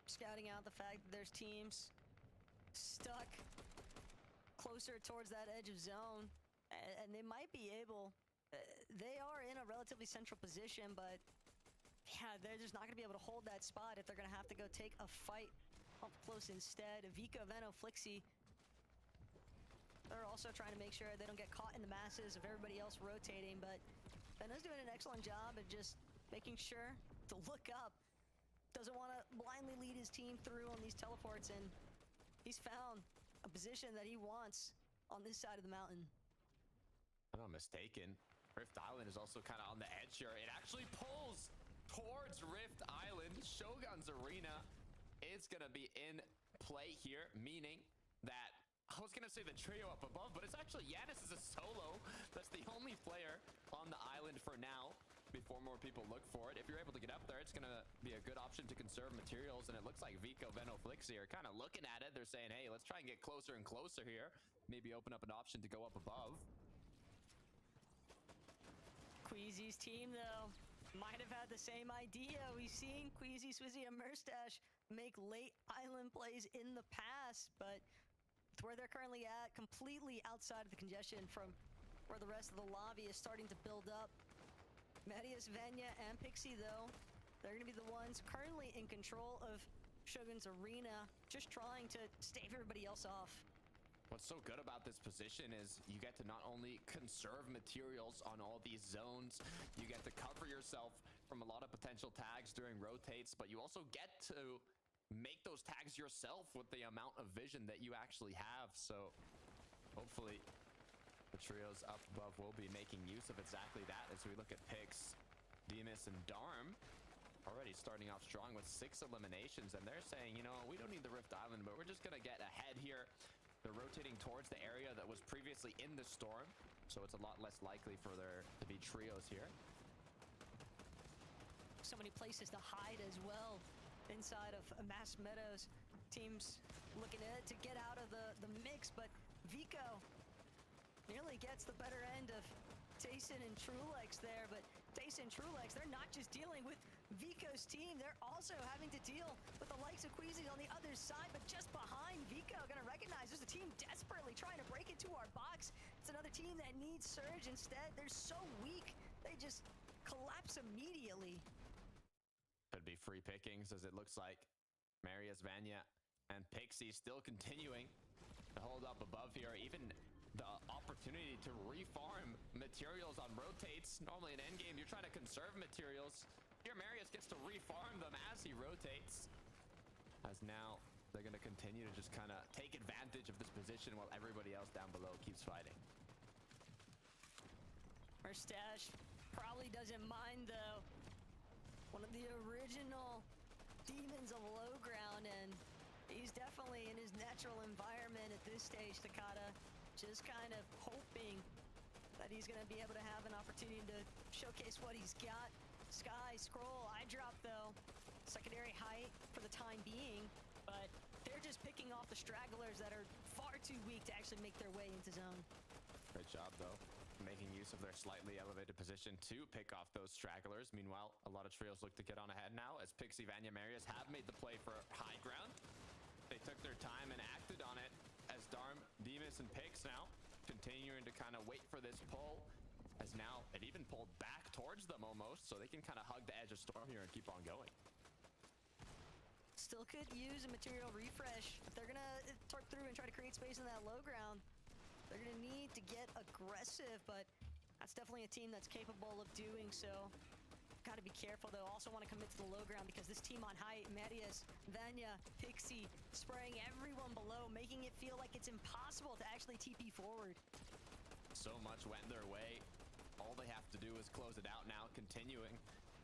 scouting out the fact that there's teams stuck closer towards that edge of zone, and they might be able, they are in a relatively central position, but yeah, they're just not going to be able to hold that spot if they're going to have to go take a fight up close instead. Vika, Veno, Flixie, they're also trying to make sure they don't get caught in the masses of everybody else rotating, but Veno's doing an excellent job of just making sure to look up. Doesn't want to blindly lead his team through on these teleports, and he's found a position that he wants on this side of the mountain. I'm not mistaken, Rift Island is also kind of on the edge here. It actually pulls towards Rift Island. Shogun's Arena is going to be in play here, meaning that I was going to say the trio up above, but it's actually Giannis is a solo. That's the only player on the island for now, before more people look for it. If you're able to get up there, it's going to be a good option to conserve materials, and it looks like Vico, Veno, Flixie are kind of looking at it. They're saying, hey, let's try and get closer and closer here. Maybe open up an option to go up above. Queasy's team, though, might have had the same idea. We've seen Queasy, Swizzy, and Merstash make late island plays in the past, but with where they're currently at, completely outside of the congestion from where the rest of the lobby is starting to build up. Medius, Venya, and Pixie, though, they're going to be the ones currently in control of Shogun's arena, just trying to stave everybody else off. What's so good about this position is you get to not only conserve materials on all these zones, you get to cover yourself from a lot of potential tags during rotates, but you also get to make those tags yourself with the amount of vision that you actually have. So hopefully the trios up above will be making use of exactly that as we look at Pix, Demus, and Darm already starting off strong with 6 eliminations, and they're saying, you know, we don't need the Rift Island, but we're just gonna get ahead here. They're rotating towards the area that was previously in the storm, so it's a lot less likely for there to be trios here. So many places to hide as well inside of Mass Meadows. Teams looking to get out of the mix, but Vico nearly gets the better end of Tayson and Trulex there, but Tayson and Trulex, they're not just dealing with Vico's team, they're also having to deal with the likes of Queasy on the other side, but just behind Vico, gonna recognize there's a team desperately trying to break into our box. It's another team that needs Surge instead. They're so weak, they just collapse immediately. Could be free pickings, as it looks like Marius, Vanya, and Pixie still continuing to hold up above here. Even the opportunity to refarm materials on rotates. Normally in endgame, you're trying to conserve materials. Here, Marius gets to refarm them as he rotates. As now, they're going to continue to just kind of take advantage of this position while everybody else down below keeps fighting. Merstash probably doesn't mind, though. One of the original demons of low ground, and he's definitely in his natural environment at this stage, Takada. Just kind of hoping that he's going to be able to have an opportunity to showcase what he's got. Sky, Scroll, eye drop, though. Secondary height for the time being, but they're just picking off the stragglers that are far too weak to actually make their way into zone. Great job, though, making use of their slightly elevated position to pick off those stragglers. Meanwhile, a lot of trios look to get on ahead now, as Pixie, Vanya, Marius have made the play for high ground. They took their time and acted on it, as Darm, Demus, and Pix now continuing to kind of wait for this pull, as now it even pulled back towards them almost, so they can kind of hug the edge of Storm here and keep on going. Still could use a material refresh. If they're gonna torque through and try to create space in that low ground, they're gonna need to get aggressive, but that's definitely a team that's capable of doing so. Gotta be careful, though. Also want to commit to the low ground because this team on height, Marius, Vanya, Pixie, spraying everyone below, making it feel like it's impossible to actually TP forward. So much went their way. All they have to do is close it out now, continuing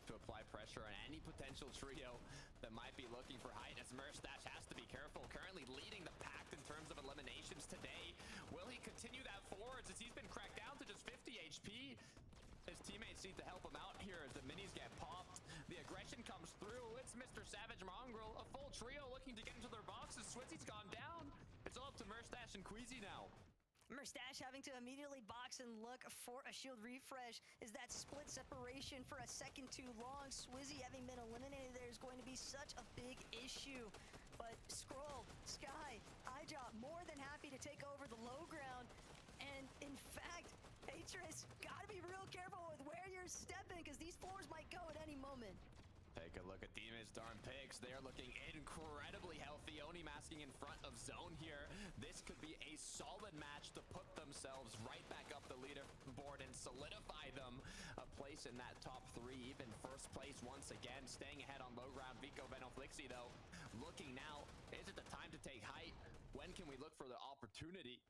to apply pressure on any potential trio that might be looking for height, as Merstash has to be careful. Currently leading the pack in terms of eliminations today. Will he continue that forwards, as he's been cracked down to just 50 HP? His teammates need to help him out here as the minis get popped. The aggression comes through. It's Mr. Savage Mongrel, a full trio looking to get into their boxes. Swizzy's gone down. It's all up to Merstash and Queasy now. Merstash having to immediately box and look for a shield refresh. Is that split separation for a second too long? Swizzy having been eliminated there is going to be such a big issue. But Scroll, Sky, iDrop more than happy to take over the low ground. And in fact, Atris, gotta be real careful with where you're stepping, because these floors might go at any moment. Take a look at Demus, Darm, Pix. They're looking incredibly healthy. Oni masking in front of zone here. This could be a solid match to put themselves right back up the leaderboard and solidify them a place in that top 3, even first place once again. Staying ahead on low ground, Vico, Veno, Flixie, though. Looking now, is it the time to take height? When can we look for the opportunity?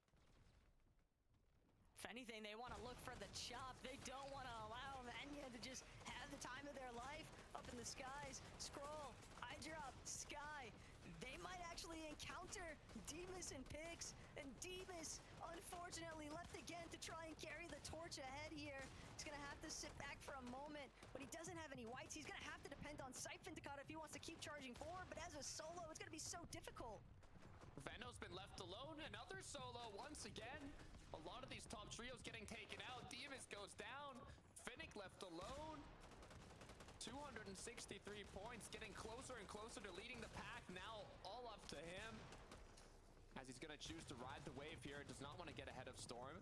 If anything, they want to look for the chop. They don't want to allow Vanya to just have the time of their life up in the skies. Scroll, iDrop, Sky. They might actually encounter Demus and Pix, and Demus, unfortunately, left again to try and carry the torch ahead here. He's going to have to sit back for a moment, but he doesn't have many whites. He's gonna have to depend on Siphon Takata if he wants to keep charging forward, but as a solo, it's gonna be so difficult. Veno's been left alone. Another solo once again. A lot of these top trios getting taken out. Divas goes down. Finnick left alone. 263 points, getting closer and closer to leading the pack. Now all up to him. As he's gonna choose to ride the wave here. Does not want to get ahead of Storm.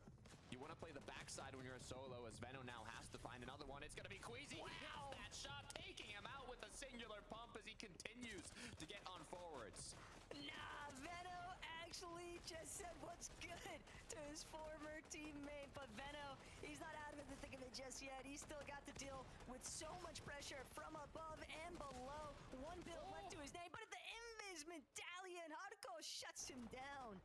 You want to play the backside when you're a solo, as Veno now has to find another one. It's gonna be Queasy. Wow! That shot taking him out with a singular pump as he continues to get on forwards. Nah, Veno actually just said what's good to his former teammate, but Veno, he's not out of the thick of it just yet. He's still got to deal with so much pressure from above and below. One build left to his name, but at the Invis medallion, Haruko shuts him down.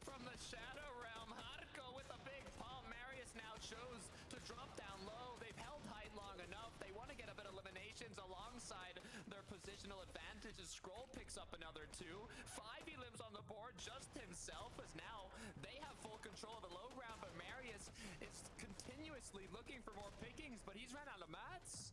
From the Shadow Realm, Haruko with a big pump. Marius now chose to drop down low. They've held height long enough. They want to get a bit of eliminations alongside their positional advantages. Scroll picks up another 2. 5 elims on the board, just himself, as now they have full control of the low ground, but Marius is continuously looking for more pickings, but he's ran out of mats.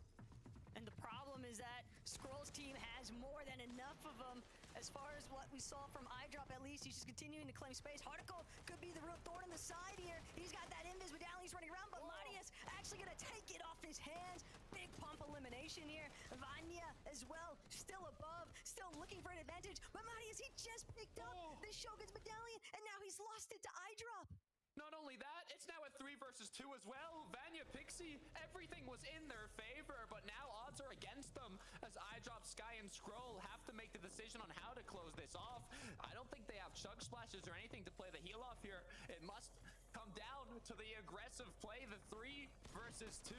And the problem is that Scroll's team has more than enough of them. As far as what we saw from Eyedrop, at least, he's just continuing to claim space. Haruko could be the real thorn in the side here. He's got that Invis medallion, he's running around, but Marius actually gonna take it off his hands. Big pump elimination here. Vanya as well, still above, still looking for an advantage. But Marius, he just picked up the Shogun's medallion, and now he's lost it to Eyedrop. Not only that, it's now a 3 versus 2 as well. Vanya, Pixie, everything was in their favor, but now odds are against them as Eyedrop, Sky, and Scroll have to make the decision on how to close this off. I don't think they have chug splashes or anything to play the heal off here. It must come down to the aggressive play, the 3 versus 2.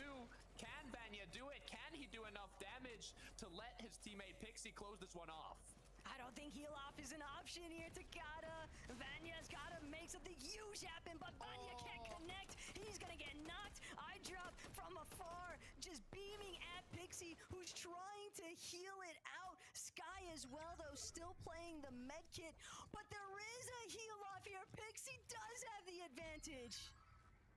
Can Vanya do it? Can he do enough damage to let his teammate Pixie close this one off? I don't think heal off is an option here, Takata. Vanya's gotta make something huge happen, but Vanya can't connect. He's gonna get knocked. Eyedrop from afar, just beaming at Pixie, who's trying to heal it out. Sky as well, though, still playing the med kit, but there is a heal off here. Pixie does have the advantage.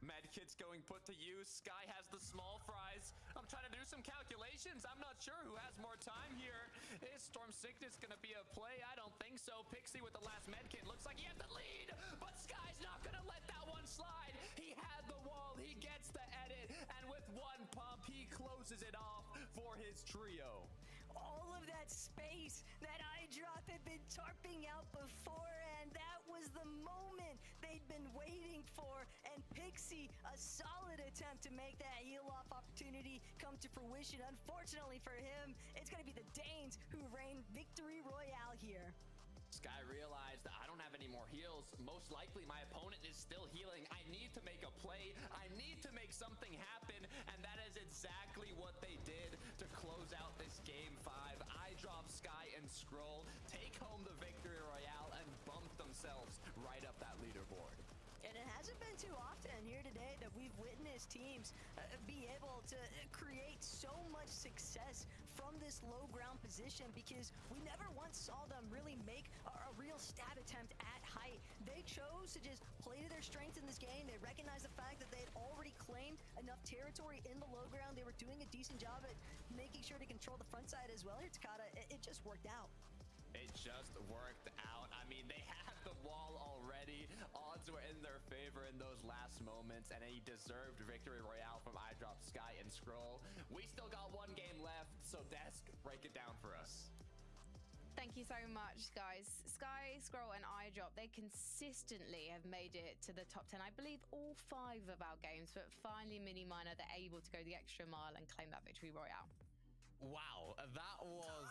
Medkit's going put to use. Sky has the small fries. I'm trying to do some calculations. I'm not sure who has more time here. Is Storm Sickness gonna be a play? I don't think so. Pixie with the last medkit. Looks like he has the lead, but Sky's not gonna let that one slide. He had the wall. He gets the edit, and with one pump, he closes it off for his trio. All of that space that Eyedrop had been tarping out before, and that was the moment they'd been waiting for. And Pixie, a solid attempt to make that heal-off opportunity come to fruition. Unfortunately for him, it's going to be the Danes who reign victory royale here. Sky realized that I don't have any more heals. Most likely my opponent is still healing. I need to make a play. I need to make something happen. And that is exactly what they did to close out this game 5. Eyedrop, Sky, and Scroll take home the victory royale and bump themselves right up that leaderboard. And it hasn't been too often here today that we've witnessed teams be able to create so much success from this low ground position, because we never once saw them really make a real stab attempt at height. They chose to just play to their strengths in this game. They recognized the fact that they had already claimed enough territory in the low ground. They were doing a decent job at making sure to control the front side as well here, Takata. It just worked out. It just worked out. I mean, they had the wall already. Odds were in their favor in those last moments, and a deserved victory royale from Eyedrop, Sky, and Scroll. We still got one game left, so Desk, break it down for us. Thank you so much, guys. Sky, Scroll, and Eyedrop, they consistently have made it to the top 10. I believe all 5 of our games, but finally Miniminer, they're able to go the extra mile and claim that victory royale. Wow, that was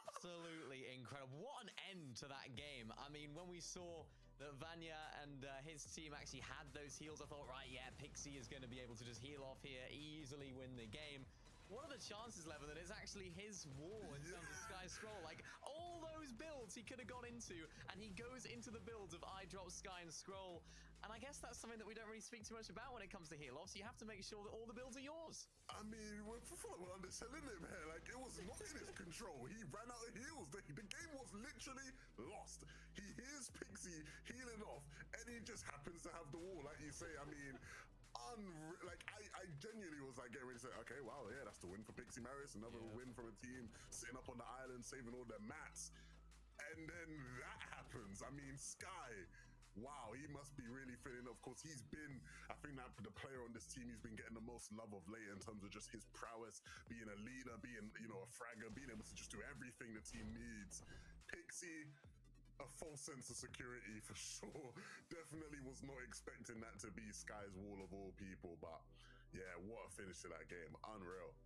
absolutely incredible. What an end to that game. I mean, when we saw that Vanya and his team actually had those heals, I thought, right, yeah, Pixie is going to be able to just heal off here, easily win the game. What are the chances, Levin, that it's actually his wall in terms of Sky Scroll? Like, all those builds he could have gone into, and he goes into the builds of Eyedrop, Sky, and Scroll. And I guess that's something that we don't really speak too much about when it comes to heal-offs. You have to make sure that all the builds are yours. I mean, we're underselling him here. Like, it was not in his control. He ran out of heals. The game was literally lost. He hears Pixie healing off, and he just happens to have the wall, like you say. I mean, I genuinely was like getting ready to say, okay, wow, yeah, that's the win for Pixie Maris, another win from a team sitting up on the island, saving all their mats. And then that happens. I mean, Sky, wow, he must be really feeling. Of course, he's been, I think that the player on this team he's been getting the most love of late in terms of just his prowess, being a leader, being, you know, a fragger, being able to just do everything the team needs. Pixie, a false sense of security for sure. Definitely was not expecting that to be Sky's wall of all people, but yeah, what a finish to that game. Unreal.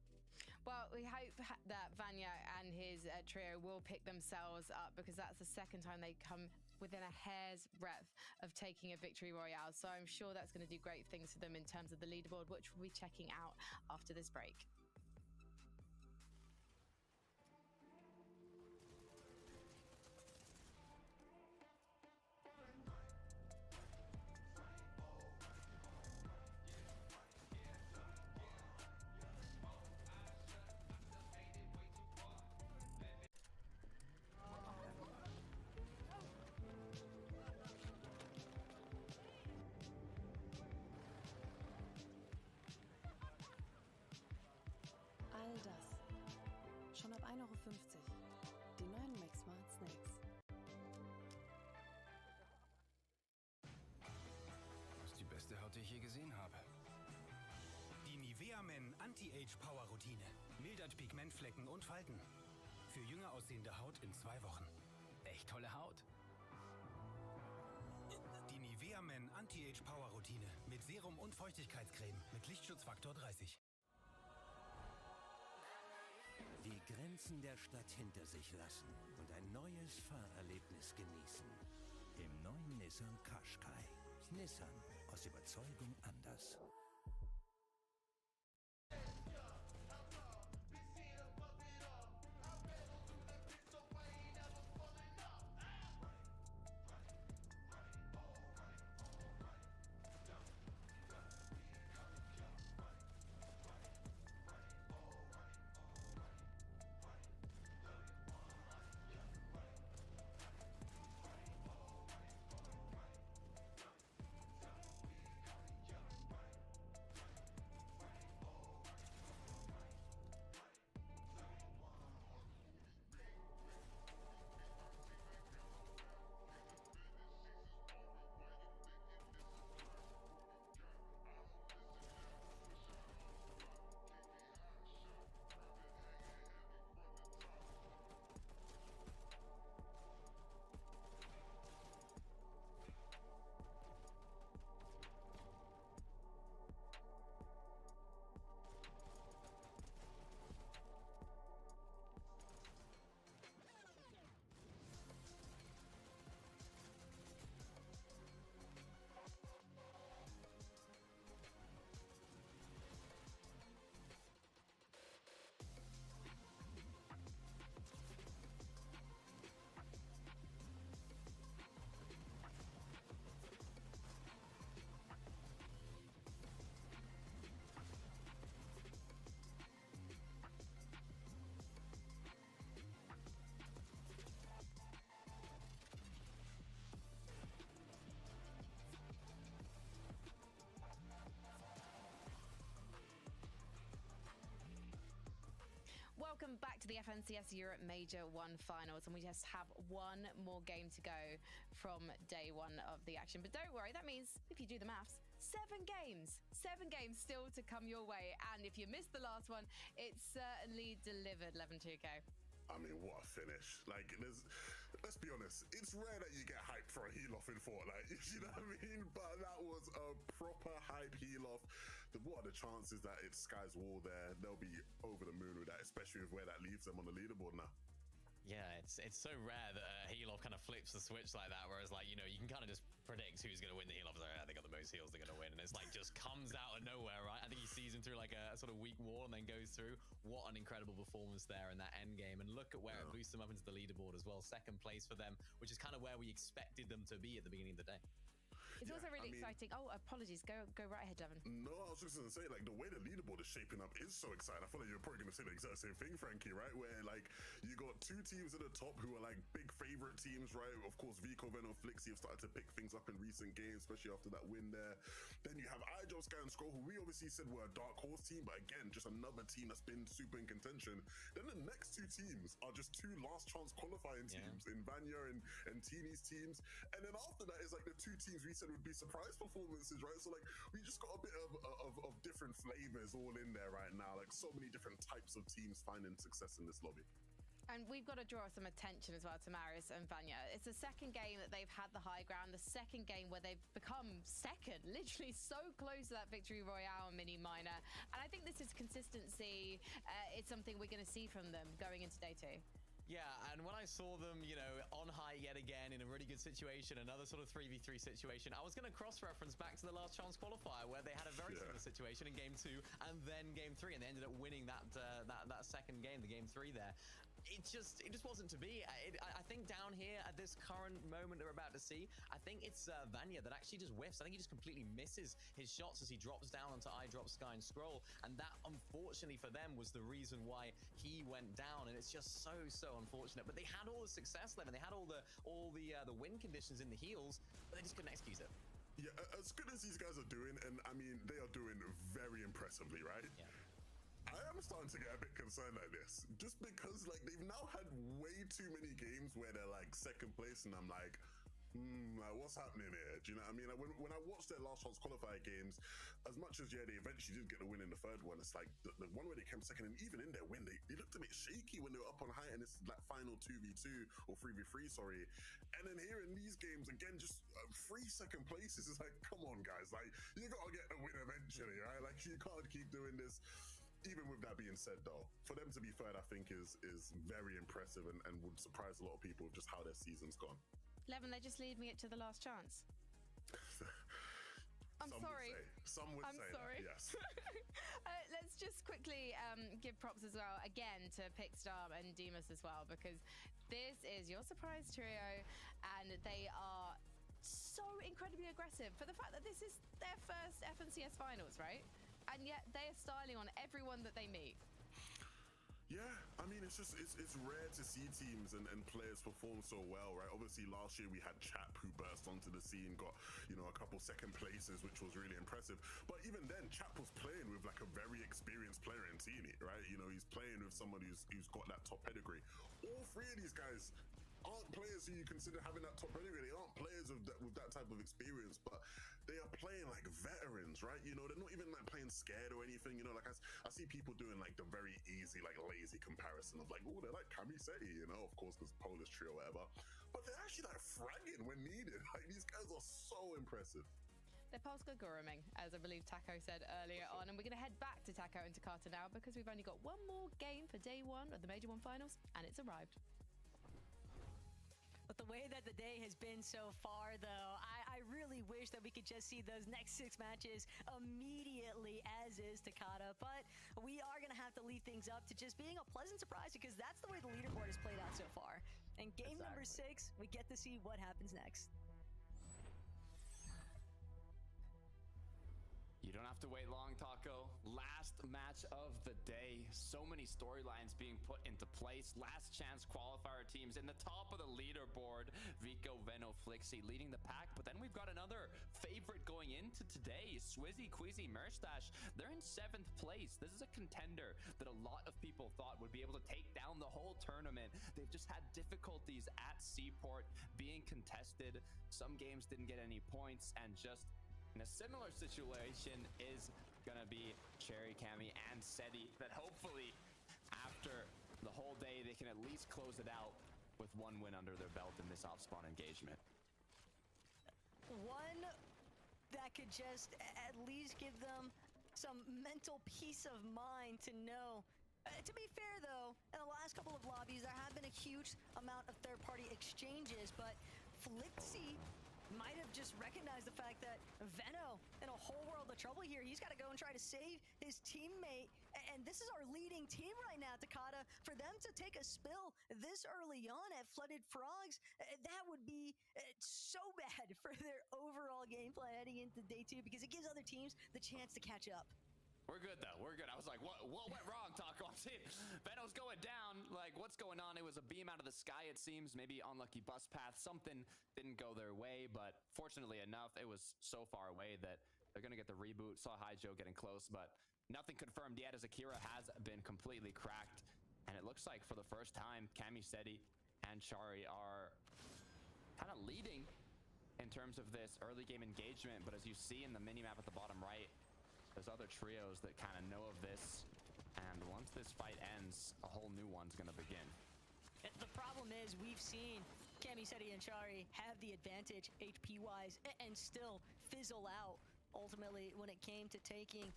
Well, we hope that Vanya and his trio will pick themselves up, because that's the second time they come within a hair's breadth of taking a victory royale. So I'm sure that's going to do great things for them in terms of the leaderboard, which we'll be checking out after this break. All das. Schon ab 1,50 €. Die neuen Max Smart Snacks. Das ist die beste Haut, die ich je gesehen habe. Die Nivea Men Anti-Age Power Routine. Mildert Pigmentflecken und Falten. Für jünger aussehende Haut in 2 Wochen. Echt tolle Haut. Die Nivea Men Anti-Age Power Routine mit Serum und Feuchtigkeitscreme mit Lichtschutzfaktor 30. Die Grenzen der Stadt hinter sich lassen und ein neues Fahrerlebnis genießen. Im neuen Nissan Qashqai. Nissan, aus Überzeugung anders. Welcome back to the FNCS Europe Major 1 finals, and we just have one more game to go from day one of the action. But don't worry, that means if you do the maths, 7 games still to come your way. And if you missed the last one, it's certainly delivered. 11-2 go. I mean, what a finish. Like, let's be honest, it's rare that you get hyped for a heel-off in Fort, like, you know what I mean? But that was a proper hype heel-off. What are the chances that it's Sky's wall there? They'll be over the moon with that, especially with where that leaves them on the leaderboard now. Yeah, it's so rare that a heel-off kind of flips the switch like that, whereas, like, you know, you can kind of just predict who's going to win the heel-off. Like, they got the most heals, they're going to win. And it's like just comes out of nowhere, right? I think he sees him through like a sort of weak wall and then goes through. What an incredible performance there in that end game. And look at where it boosts them up into the leaderboard as well. 2nd place for them, which is kind of where we expected them to be at the beginning of the day. It's also really exciting. Oh, apologies. Go right ahead, Devin. No, I was just going to say, like, the way the leaderboard is shaping up is so exciting. I feel like you're probably going to say the exact same thing, Frankie, right? Where, like, you got two teams at the top who are, like, big favorite teams, right? Of course, Vico, Veno, Flixi have started to pick things up in recent games, especially after that win there. Then you have iDrop, Sky, and Scroll, who we obviously said were a dark horse team, but again, just another team that's been super in contention. Then the next two teams are just two last chance qualifying teams in Vanya and Teeny's teams. And then after that is like the two teams we said would be surprise performances, right? So like we just got a bit of different flavors all in there right now. Like so many different types of teams finding success in this lobby. And we've got to draw some attention as well to Marius and Vanya. It's the second game that they've had the high ground, the second game where they've become second, literally so close to that victory royale mini minor. And I think this is consistency. It's something we're going to see from them going into day 2. Yeah, and when I saw them, you know, on high yet again in a really good situation, another sort of 3v3 situation, I was going to cross-reference back to the last chance qualifier where they had a very similar situation in game 2 and then game 3, and they ended up winning that second game, the game 3 there. It just wasn't to be. I think down here at this current moment we're about to see, I think it's Vanya that actually just whiffs. I think he just completely misses his shots as he drops down onto iDrop, Sky, and Scroll, and that unfortunately for them was the reason why he went down, and it's just so unfortunate. But they had all the success left, and they had all the win conditions in the heels, but they just couldn't execute it. Yeah, as good as these guys are doing, and I mean they are doing very impressively, right? Yeah. I am starting to get a bit concerned like this, just because like they've now had way too many games where they're like second place, and I'm like, like, what's happening here? Do you know what I mean? Like, when I watched their last chance qualifier games, as much as they eventually did get the win in the third one, it's like the one where they came second, and even in their win, they looked a bit shaky when they were up on high, and it's like final 2v2 or 3v3, sorry. And then here in these games, again, just 3 second places. It's like, come on, guys, like you gotta get the win eventually, right? Like you can't keep doing this. Even with that being said, though, for them to be third, I think is very impressive and would surprise a lot of people with just how their season's gone. Levin, they're just leading it to the last chance. I'm sorry. Some would say sorry. that, yes. Let's just quickly give props as well, again, to Pickstar and Demas as well, because this is your surprise trio, and they are so incredibly aggressive for the fact that this is their first FNCS finals, right? And yet they are styling on everyone that they meet. Yeah, I mean, it's rare to see teams and players perform so well, right? Obviously, last year we had Chap who burst onto the scene, got, you know, a couple second places, which was really impressive. But even then, Chap was playing with like a very experienced player in Teeny, right? You know, he's playing with somebody who's got that top pedigree. All 3 of these guys aren't players who you consider having that top pedigree. They aren't players with that type of experience, but they are playing like veterans, right? You know, they're not even like playing scared or anything. You know, like I see people doing like the very easy, like lazy comparison of like, oh, they're like Kamisei, you know, of course, because Polish trio or whatever. But they're actually like fragging when needed. Like these guys are so impressive. They're Polska Guruming, as I believe Taco said earlier on. And we're going to head back to Taco and Takata now because we've only got one more game for day 1 of the Major 1 finals, and it's arrived. But the way that the day has been so far, though, I really wish that we could just see those next 6 matches immediately, as is Takata. But we are going to have to leave things up to just being a pleasant surprise, because that's the way the leaderboard has played out so far. And game number 6, we get to see what happens next. You don't have to wait long, Taco. Last match of the day. So many storylines being put into place. Last chance qualifier teams in the top of the leaderboard. Vico, Veno, Flixi leading the pack. But then we've got another favorite going into today. Swizzy, Queasy, Merstash. They're in 7th place. This is a contender that a lot of people thought would be able to take down the whole tournament. They've just had difficulties at Seaport being contested. Some games didn't get any points, and just in a similar situation is gonna be Cherry, Cammy, and Seti, that hopefully after the whole day they can at least close it out with 1 win under their belt in this off-spawn engagement. One that could just at least give them some mental peace of mind to know. To be fair, though, in the last couple of lobbies, there have been a huge amount of third-party exchanges, but Flixi might have just recognized the fact that Veno in a whole world of trouble here. He's got to go and try to save his teammate. And this is our leading team right now, Takada. For them to take a spill this early on at Flooded Frogs, that would be so bad for their overall gameplay heading into day 2 because it gives other teams the chance to catch up. We're good, though. We're good. I was like, what went wrong, Taco? I'm seeing Veno's going down. Like, what's going on? It was a beam out of the sky, it seems. Maybe unlucky bus path. Something didn't go their way, but fortunately enough, it was so far away that they're going to get the reboot. Saw Haijo getting close, but nothing confirmed yet as Akira has been completely cracked. And it looks like for the first time, Camiseti and Chari are kind of leading in terms of this early game engagement. But as you see in the minimap at the bottom right, there's other trios that kind of know of this, and once this fight ends, a whole new one's gonna begin. The problem is we've seen Camiseti and Chari have the advantage HP-wise and still fizzle out ultimately when it came to taking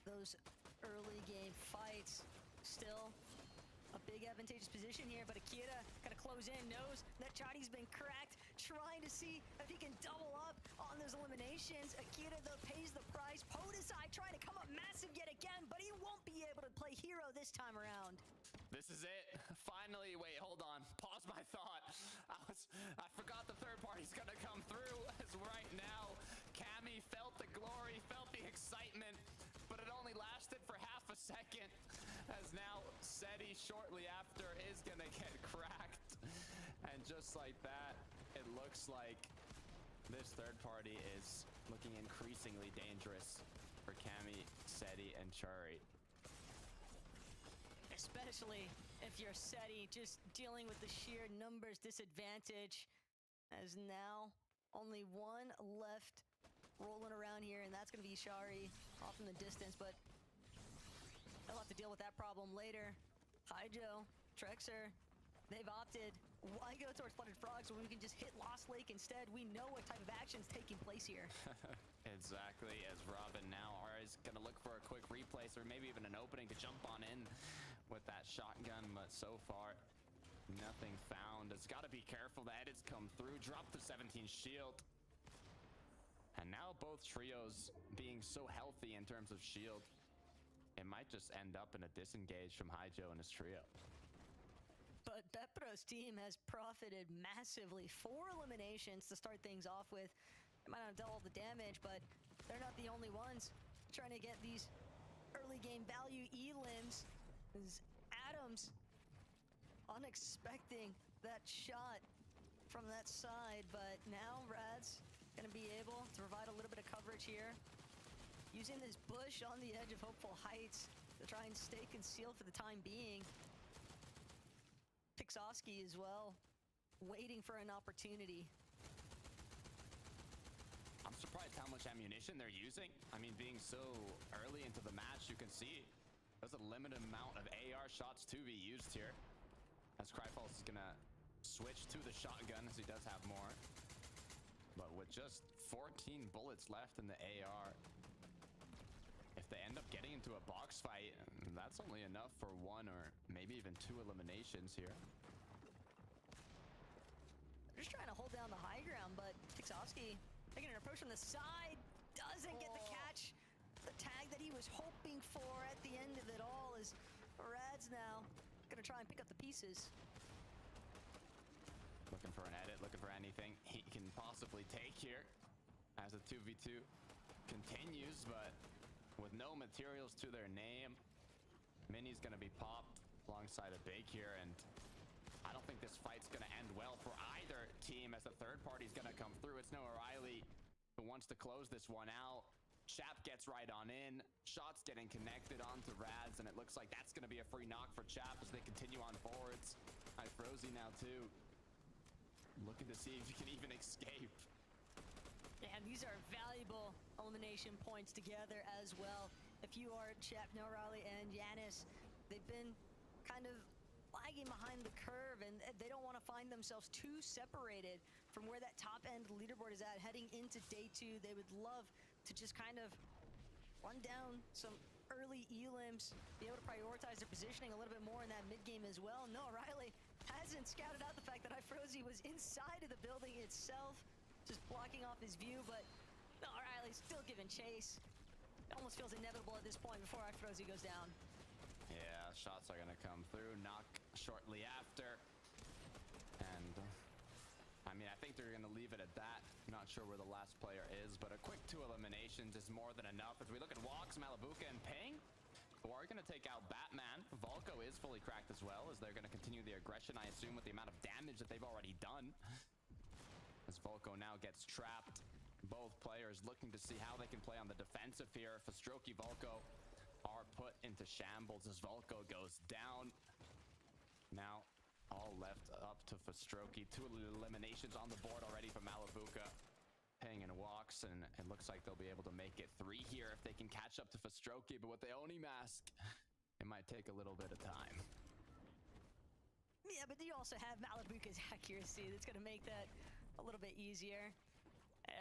those early game fights. Still a big advantageous position here, but Akira gotta close in, knows that Chari's been cracked, trying to see if he can double up on those eliminations. Akira, though, pays the price. Podesai trying to come up massive yet again, but he won't be able to play hero this time around. This is it. Finally, wait, hold on. Pause my thought. I forgot the third party's gonna come through, as right now, Cammy felt the glory, felt the excitement, but it only lasted for half a second, as now Seti shortly after is gonna get cracked. And just like that, it looks like this third party is looking increasingly dangerous for Cammy, Seti, and Chari. Especially if you're Seti, just dealing with the sheer numbers disadvantage, as now only one left rolling around here, and that's going to be Chari off in the distance, but they'll have to deal with that problem later. Haijo, Trexer, they've opted. Why go towards Flooded Frogs when we can just hit Lost Lake instead? We know what type of action's taking place here. Exactly, as Robin now is going to look for a quick replace or maybe even an opening to jump on in with that shotgun, but so far, nothing found. It's got to be careful. The edits come through, drop the 17 shield. And now both trios being so healthy in terms of shield, it might just end up in a disengage from Haijo and his trio. But Bepro's team has profited massively. 4 eliminations to start things off with. They might not have done all the damage, but they're not the only ones trying to get these early game value E-limbs. Adams unexpecting that shot from that side, but now Rad's gonna be able to provide a little bit of coverage here, using this bush on the edge of Hopeful Heights to try and stay concealed for the time being. Pixoski as well, waiting for an opportunity. I'm surprised how much ammunition they're using. I mean, being so early into the match, you can see there's a limited amount of AR shots to be used here, as Cryfalls is gonna switch to the shotgun, as he does have more. But with just 14 bullets left in the AR, if they end up getting into a box fight, that's only enough for 1 or maybe even 2 eliminations here. They're just trying to hold down the high ground, but Pixoski taking an approach from the side, doesn't get the catch. The tag that he was hoping for at the end of it all, is Rad's now gonna try and pick up the pieces. Looking for an edit, looking for anything he can possibly take here as the 2v2 continues, but with no materials to their name, Mini's gonna be popped alongside a Big here, and I don't think this fight's gonna end well for either team, as the third party's gonna come through. It's Noah Riley who wants to close this one out. Chap gets right on in, shots getting connected onto Rads, and it looks like that's gonna be a free knock for Chap as they continue on forwards. Frozy now too, looking to see if he can even escape. And these are valuable elimination points together as well. If you are Chap, Noah Riley, and Yanis, they've been kind of lagging behind the curve, and they don't want to find themselves too separated from where that top end leaderboard is at heading into day 2. They would love to just kind of run down some early E-limbs, be able to prioritize their positioning a little bit more in that mid-game as well. Noah Riley hasn't scouted out the fact that Ifrozy was inside of the building itself, just blocking off his view, but O'Reilly's still giving chase. It almost feels inevitable at this point before Frozy goes down. Yeah, shots are gonna come through. Knock shortly after. And I mean, I think they're gonna leave it at that. Not sure where the last player is, but a quick 2 eliminations is more than enough. As we look at Walks, Malibuca, and Ping, who are gonna take out Batman. Volko is fully cracked as well, as they're gonna continue the aggression, I assume, with the amount of damage that they've already done. As Volko now gets trapped. Both players looking to see how they can play on the defensive here. Fastroki, Volko are put into shambles as Volko goes down. Now all left up to Fastroki. 2 eliminations on the board already for Malibuca. Ping and Walks, and it looks like they'll be able to make it 3 here if they can catch up to Fastroki, but with the Oni mask, it might take a little bit of time. Yeah, but you also have Malibuca's accuracy that's going to make that a little bit easier.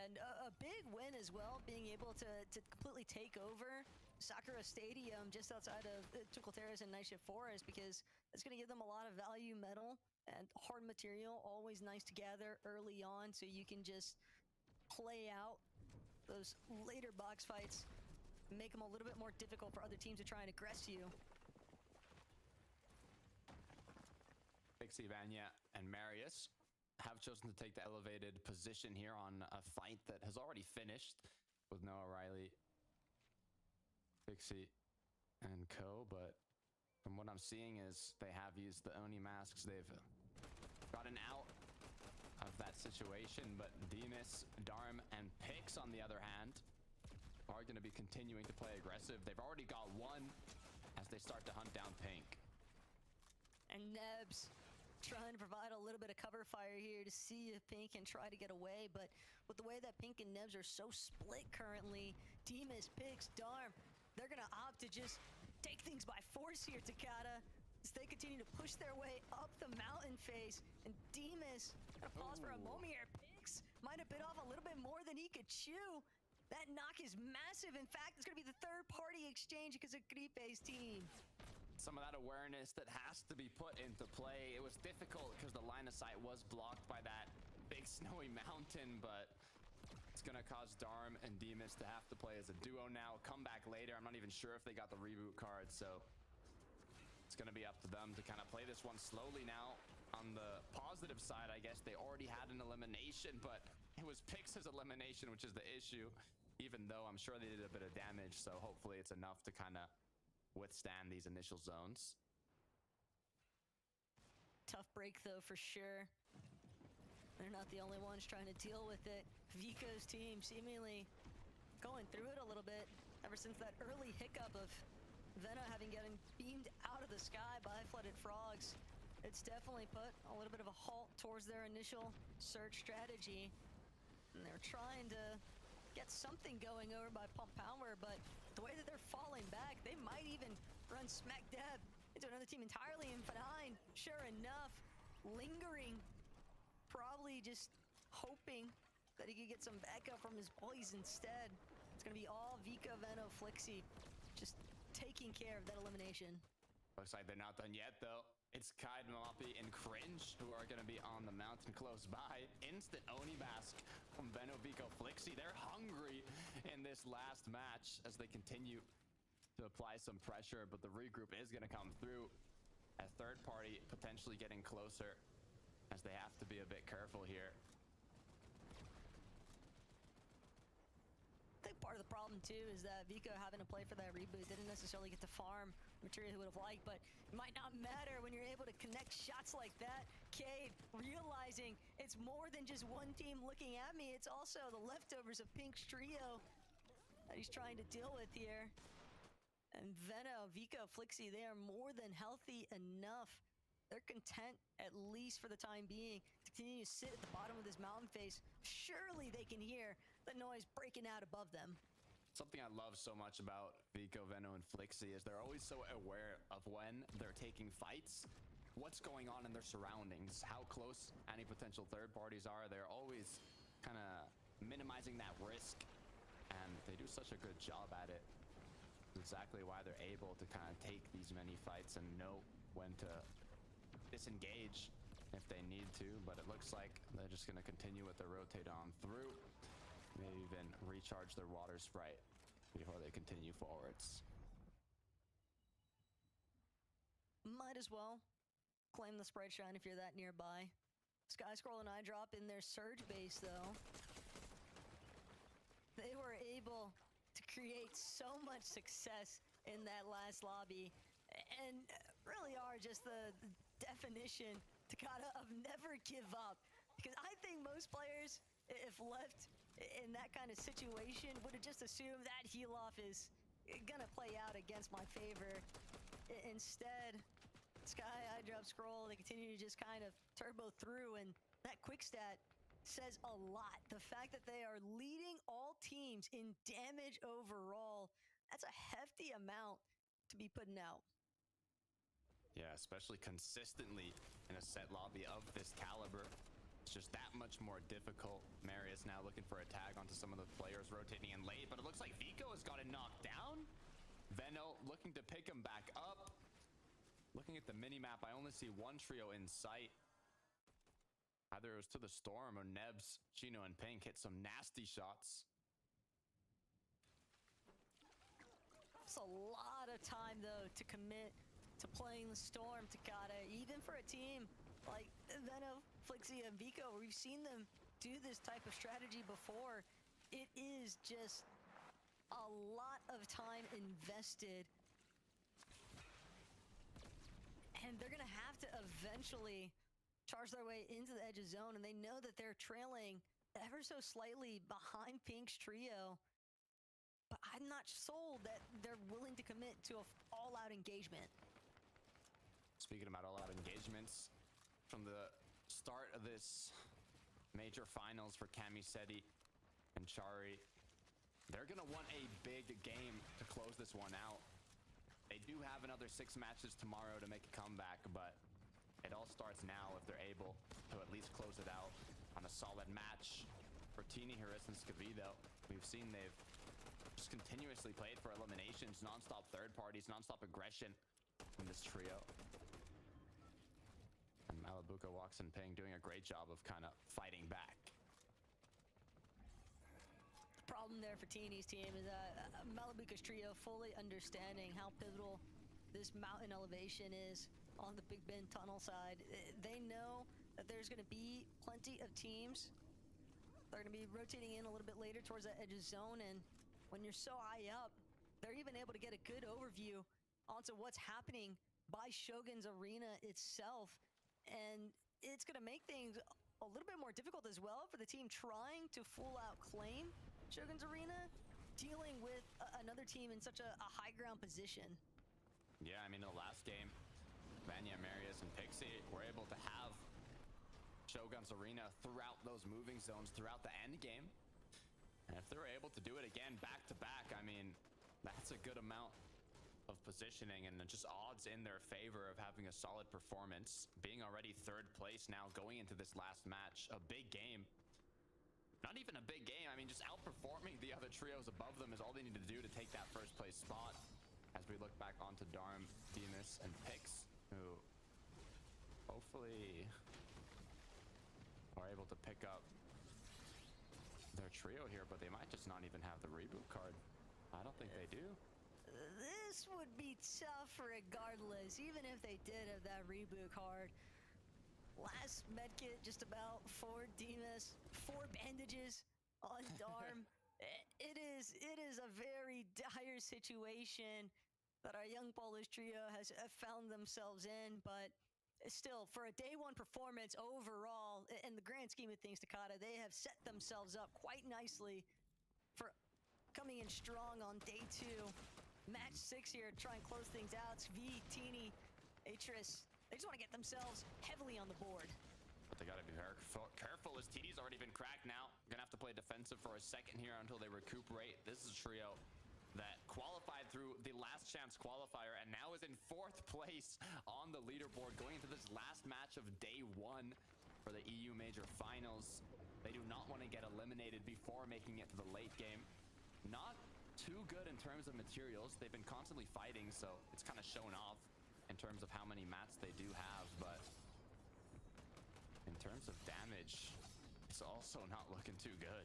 And a big win as well, being able to completely take over Sakura Stadium just outside of Twinkle Terrace and Night Shift Forest, because it's going to give them a lot of value metal and hard material, always nice to gather early on so you can just play out those later box fights, make them a little bit more difficult for other teams to try and aggress you. Pixie, Vanya, and Marius have chosen to take the elevated position here on a fight that has already finished with Noah Riley, Pixie, and co. But from what I'm seeing is they have used the Oni masks. They've gotten out of that situation, but Demas, Darm, and Pix, on the other hand, are going to be continuing to play aggressive. They've already got 1 as they start to hunt down Pink. And Nebs trying to provide a little bit of cover fire here to see if Pink can try to get away, but with the way that Pink and Nebs are so split currently, Demas, Pix, Darm, they're gonna opt to just take things by force here, Takada, as they continue to push their way up the mountain face. And Demas gonna pause for a moment here. Pix might have bit off a little bit more than he could chew. That knock is massive. In fact, it's gonna be the third-party exchange because of Gripe's team. Some of that awareness that has to be put into play. It was difficult because the line of sight was blocked by that big snowy mountain, but it's gonna cause Darm and Demas to have to play as a duo now. Come back later. I'm not even sure if they got the reboot card, so it's gonna be up to them to kind of play this one slowly now. On the positive side, I guess they already had an elimination, but it was Pix's elimination, which is the issue, even though I'm sure they did a bit of damage, so hopefully it's enough to kind of withstand these initial zones. Tough break though, for sure. They're not the only ones trying to deal with it. Vico's team seemingly going through it a little bit ever since that early hiccup of Vena having gotten beamed out of the sky by Flooded Frogs. It's definitely put a little bit of a halt towards their initial search strategy. And they're trying to get something going over by Pump Power, but the way that they're falling back, they might even run smack dab into another team entirely in F9. Sure enough, lingering, probably just hoping that he could get some backup from his boys instead. It's gonna be all Vico, Veno, Flixie just taking care of that elimination. Looks like they're not done yet though. It's Kaid, Malapi, and Cringe who are going to be on the mountain close by. Instant Oni mask from Veno, Vico, Flixie. They're hungry in this last match as they continue to apply some pressure, but the regroup is going to come through. A third party potentially getting closer as they have to be a bit careful here. I think part of the problem too is that Vico having to play for that reboot didn't necessarily get to farm material he would have liked, but it might not matter when you're able to connect shots like that. Cade realizing it's more than just one team looking at me, it's also the leftovers of Pink's trio that he's trying to deal with here. And Veno, Vico, Flixie, they are more than healthy enough. They're content, at least for the time being, to continue to sit at the bottom of this mountain face. Surely they can hear the noise breaking out above them. Something I love so much about Vico, Veno, and Flixie is they're always so aware of when they're taking fights, what's going on in their surroundings, how close any potential third parties are. They're always kind of minimizing that risk, and they do such a good job at it. It's exactly why they're able to kind of take these many fights and know when to disengage. if they need to, but it looks like they're just going to continue with the rotate on through. Maybe even recharge their water sprite before they continue forwards. Might as well claim the Sprite Shrine if you're that nearby. Sky Scroll and Eyedrop in their Surge base, though. They were able to create so much success in that last lobby and really are just the definition, Takada, of never give up. Because I think most players, if left in that kind of situation, would have just assumed that heal-off is gonna play out against my favor. Instead, Sky, Eyedrop, Scroll, they continue to just kind of turbo through, and that quick stat says a lot. The fact that they are leading all teams in damage overall, that's a hefty amount to be putting out. Yeah, especially consistently in a set lobby of this caliber. It's just that much more difficult. Marius now looking for a tag onto some of the players rotating in late, but it looks like Vico has got it knocked down. Veno looking to pick him back up. Looking at the mini-map, I only see one trio in sight. Either it was to the Storm or Nebs, Chino, and Pink hit some nasty shots. It's a lot of time, though, to commit to playing the Storm, Takada. Even for a team like Veno, Flixie, and Vico, we've seen them do this type of strategy before. It is just a lot of time invested. And they're going to have to eventually charge their way into the edge of zone, and they know that they're trailing ever so slightly behind Pink's trio. But I'm not sold that they're willing to commit to an all-out engagement. Speaking about all-out engagements, from the start of this major finals for Camiseti and Chari, they're going to want a big game to close this one out. They do have another 6 matches tomorrow to make a comeback, but it all starts now if they're able to at least close it out on a solid match. For Tini, Haris, and Scavido, we've seen they've just continuously played for eliminations, non-stop third parties, non-stop aggression in this trio. And Malabuka, Walks, and Ping doing a great job of kind of fighting back. Problem there for Tini's team is Malabuka's trio fully understanding how pivotal this mountain elevation is on the Big Ben tunnel side. They know that there's going to be plenty of teams. They're going to be rotating in a little bit later towards that edge of zone, and when you're so high up, they're even able to get a good overview onto what's happening by Shogun's arena itself, and it's going to make things a little bit more difficult as well for the team trying to full out claim Shogun's arena, dealing with another team in such a high ground position. Yeah, I mean, in the last game, Vanya, Marius, and Pixie were able to have Shogun's arena throughout those moving zones throughout the end game. And if they're able to do it again back to back, I mean, that's a good amount of positioning and just odds in their favor of having a solid performance. Being already 3rd place now going into this last match, a big game. Not even a big game, I mean, just outperforming the other trios above them is all they need to do to take that 1st place spot. As we look back onto Darm, Demus, and Pix, who hopefully are able to pick up their trio here, but they might just not even have the reboot card. I don't think they do. This would be tough regardless, even if they did have that reboot card. Last medkit just about for Demus, 4 bandages on Darm. It is a very dire situation that our young Polish trio has found themselves in, but still, for a day 1 performance overall, in the grand scheme of things, Takada, they have set themselves up quite nicely for coming in strong on day 2. Match 6 here to try and close things out. Svi, Tini, Atris, they just want to get themselves heavily on the board. But they got to be very careful as TD's already been cracked now. Gonna have to play defensive for a second here until they recuperate. This is a trio that qualified through the last chance qualifier and now is in 4th place on the leaderboard going into this last match of day 1 for the EU Major Finals. They do not want to get eliminated before making it to the late game. Not too good in terms of materials. They've been constantly fighting, so it's kind of shown off in terms of how many mats they do have, but terms of damage, it's also not looking too good.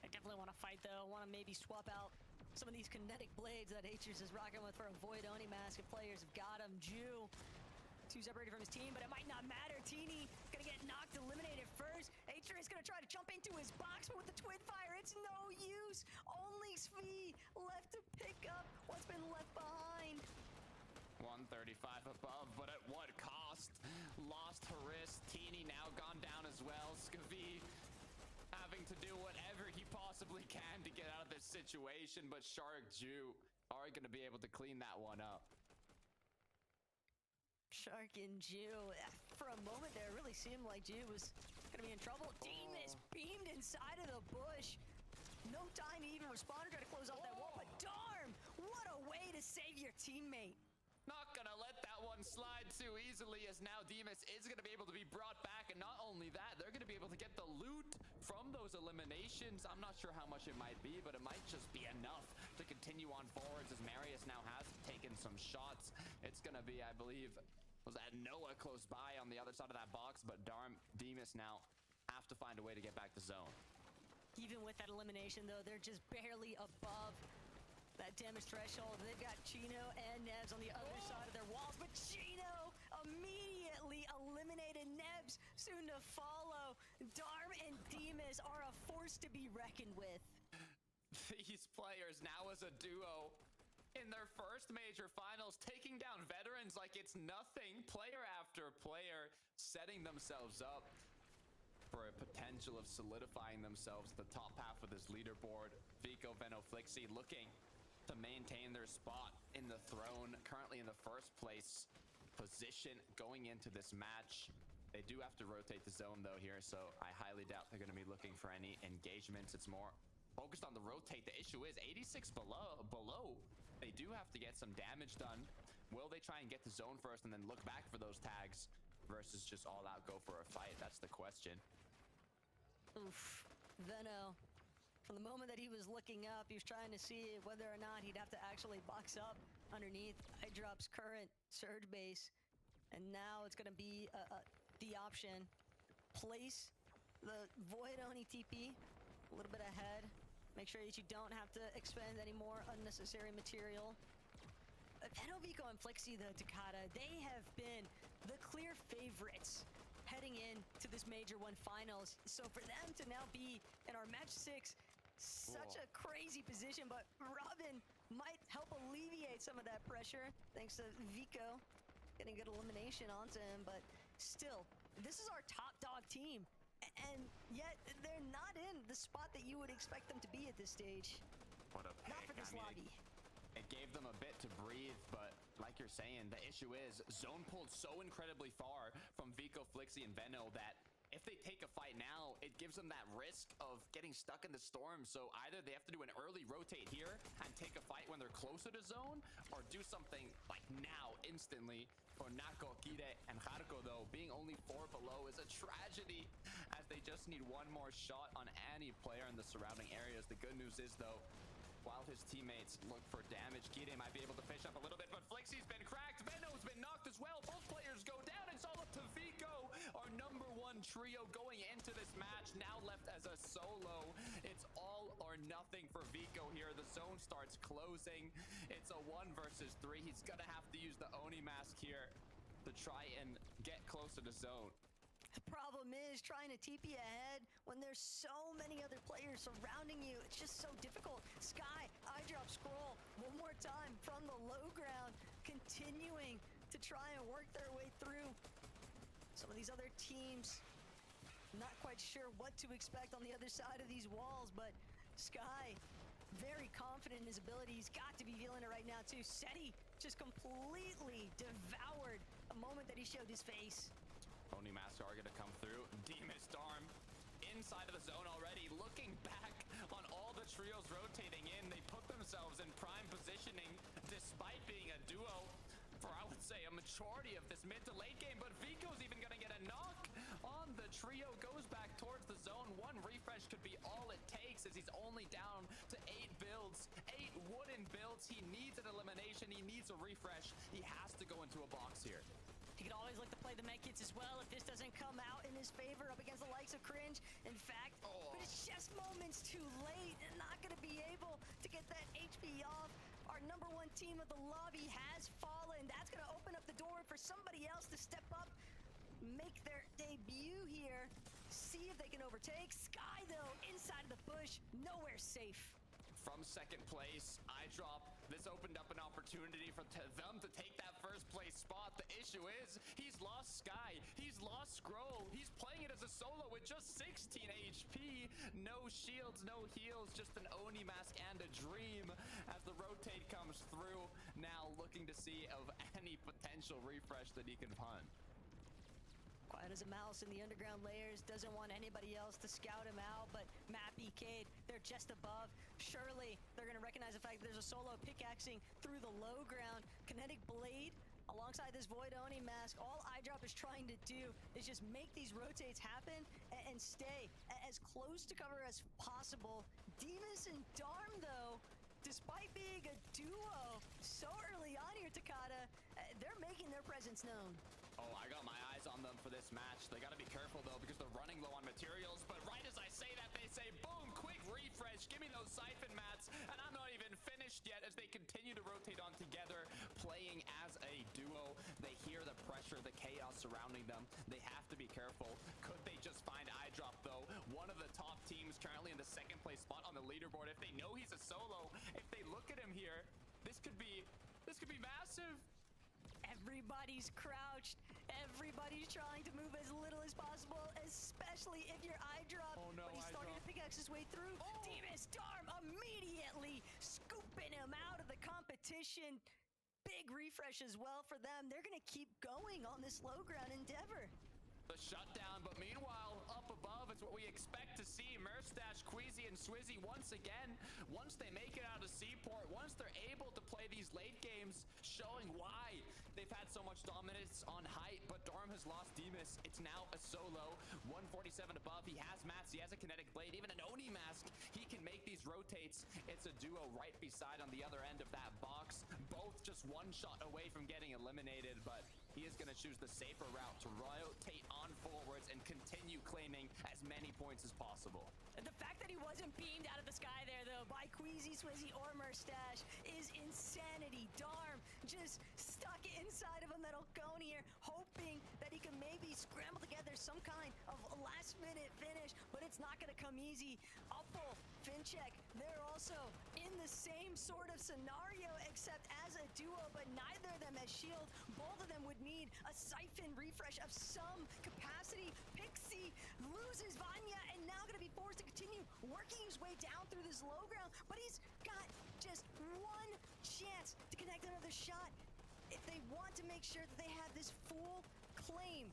I definitely want to fight, though. I want to maybe swap out some of these kinetic blades that Atrus is rocking with for a Void Oni mask if players have got him. Ju, too separated from his team, but it might not matter. Teeny gonna get knocked, eliminated first. Atrus gonna try to jump into his box, but with the Twin Fire, it's no use. Only Svi left to pick up what's been left behind. 135 above, but at what cost? Lost Haris, Teeny now gone down as well. Scavi having to do whatever he possibly can to get out of this situation, but Shark Ju are going to be able to clean that one up. Shark and Ju, for a moment there, it really seemed like Ju was going to be in trouble. Demas beamed inside of the bush. No time to even respond or try to close off that wall, but darn, what a way to save your teammate. Not gonna let that one slide too easily, as now Demas is gonna be able to be brought back, and not only that, they're gonna be able to get the loot from those eliminations. I'm not sure how much it might be, but it might just be enough to continue on forwards, as Marius now has taken some shots. It's gonna be, I believe, was that Noah close by on the other side of that box, but Demas now have to find a way to get back to zone. Even with that elimination, though, they're just barely above that damage threshold. They've got Chino and Nebs on the other side of their walls, but Chino immediately eliminated Nebs, soon to follow. Darm and Demas are a force to be reckoned with. These players now as a duo in their first major finals, taking down veterans like it's nothing, player after player, setting themselves up for a potential of solidifying themselves at the top half of this leaderboard. Vico, Veno, Flixie looking to maintain their spot in the throne, currently in the first place position going into this match. They do have to rotate the zone though here, so I highly doubt they're going to be looking for any engagements. It's more focused on the rotate. The issue is 86 below. They do have to get some damage done. Will they try and get the zone first and then look back for those tags versus just all out go for a fight? That's the question. Oof. Veno, from the moment that he was looking up, he was trying to see whether or not he'd have to actually box up underneath iDrop's current surge base. And now it's going to be the option. Place the Void Oni TP a little bit ahead. Make sure that you don't have to expend any more unnecessary material. Veno, Vico, and Flixie, the Takata, they have been the clear favorites heading in to this Major 1 finals. So for them to now be in our match 6, such a crazy position, but Robin might help alleviate some of that pressure thanks to Vico getting good elimination onto him. But still, this is our top dog team, and yet they're not in the spot that you would expect them to be at this stage. What a pick. Not for this lobby. It gave them a bit to breathe, but like you're saying, the issue is zone pulled so incredibly far from Vico, Flixie, and Veno that if they take a fight now, it gives them that risk of getting stuck in the storm. So either they have to do an early rotate here and take a fight when they're closer to zone, or do something like now, instantly. For Nako, Kide, and Jarko, though, being only 4 below is a tragedy, as they just need one more shot on any player in the surrounding areas. The good news is, though, while his teammates look for damage, Kide might be able to fish up a little bit, but Flixie's been cracked. Veno's been knocked as well. Both players go down. It's all up to Vico, our #1 trio going into this match, now left as a solo. It's all or nothing for Vico here. The zone starts closing. It's a 1 versus 3. He's gonna have to use the Oni mask here to try and get closer to zone. The problem is trying to TP ahead when there's so many other players surrounding you. It's just so difficult. Sky, iDrop scroll one more time from the low ground, continuing to try and work their way through. Some of these other teams, not quite sure what to expect on the other side of these walls, but Sky, very confident in his ability. He's got to be feeling it right now too. Seti just completely devoured a moment that he showed his face. Oni Mask are going to come through. Demas, Darm inside of the zone already. Looking back on all the trios rotating in, they put themselves in prime positioning despite being a duo for, I would say, a majority of this mid to late game. But Vico's even going to get a knock on the trio. Goes back towards the zone. One refresh could be all it takes, as he's only down to 8 builds. 8 wooden builds. He needs an elimination. He needs a refresh. He has to go into a box here. He could always look to play the medkits as well if this doesn't come out in his favor up against the likes of Cringe. In fact, but it's just moments too late and not going to be able to get that HP off. Our number one team of the lobby has fallen. That's going to open up the door for somebody else to step up, make their debut here, see if they can overtake. Sky, though, inside of the bush, nowhere safe. From second place, iDrop, this opened up an opportunity for them to take that first place spot. The issue is, he's lost Sky, he's lost Scroll, he's playing it as a solo with just 16 HP. No shields, no heals, just an Oni mask and a dream as the rotate comes through. Now looking to see of any potential refresh that he can punt. Quiet as a mouse in the underground layers, doesn't want anybody else to scout him out, but Mappy, Cade, they're just above. Surely they're going to recognize the fact that there's a solo pickaxing through the low ground. Kinetic Blade alongside this Void Oni mask. All iDrop is trying to do is just make these rotates happen and stay as close to cover as possible. Demus and Darm, though, despite being a duo so early on here, Takada, they're making their presence known. Oh, I got my eyes on them for this match. They got to be careful, though, because they're running low on materials. But right as I say that, they say, boom, quick refresh. Give me those siphon mats. And I'm not even finished yet as they continue to rotate on together, playing as a duo. They hear the pressure, the chaos surrounding them. They have to be careful. Could they just find iDrop, though? One of the top teams currently in the second place spot on the leaderboard. If they know he's a solo, if they look at him here, this could be massive. Everybody's crouched. Everybody's trying to move as little as possible, especially if you're iDrop. Oh no, but he's starting to pickaxe his way through. Demus Darm immediately scooping him out of the competition. Big refresh as well for them. They're going to keep going on this low ground endeavor. The shutdown, but meanwhile, up above, it's what we expect to see. Merstash, Queasy, and Swizzy once again. Once they make it out of Seaport, once they're able to play these late games, showing why they've had so much dominance on height, but Darm has lost Demus. It's now a solo. 147 above. He has mats. He has a kinetic blade. Even an Oni mask. He can make these rotates. It's a duo right beside on the other end of that box. Both just one shot away from getting eliminated, but he is going to choose the safer route to rotate on forwards and continue claiming as many points as possible. The fact that he wasn't beamed out of the sky there, though, by Queasy, Swizzy, or Merstash is insanity. Darm just stuck inside of a metal cone here, hoping that he can maybe scramble together some kind of last-minute finish, but it's not going to come easy. Uppal, Fincheck, they're also in the same sort of scenario, except as a duo, but neither of them has shield. Both of them would need a siphon refresh of some capacity. Pixie loses Vanya and now going to be forced to continue working his way down through this low ground, but he's got just one chance to connect another shot if they want to make sure that they have this full claim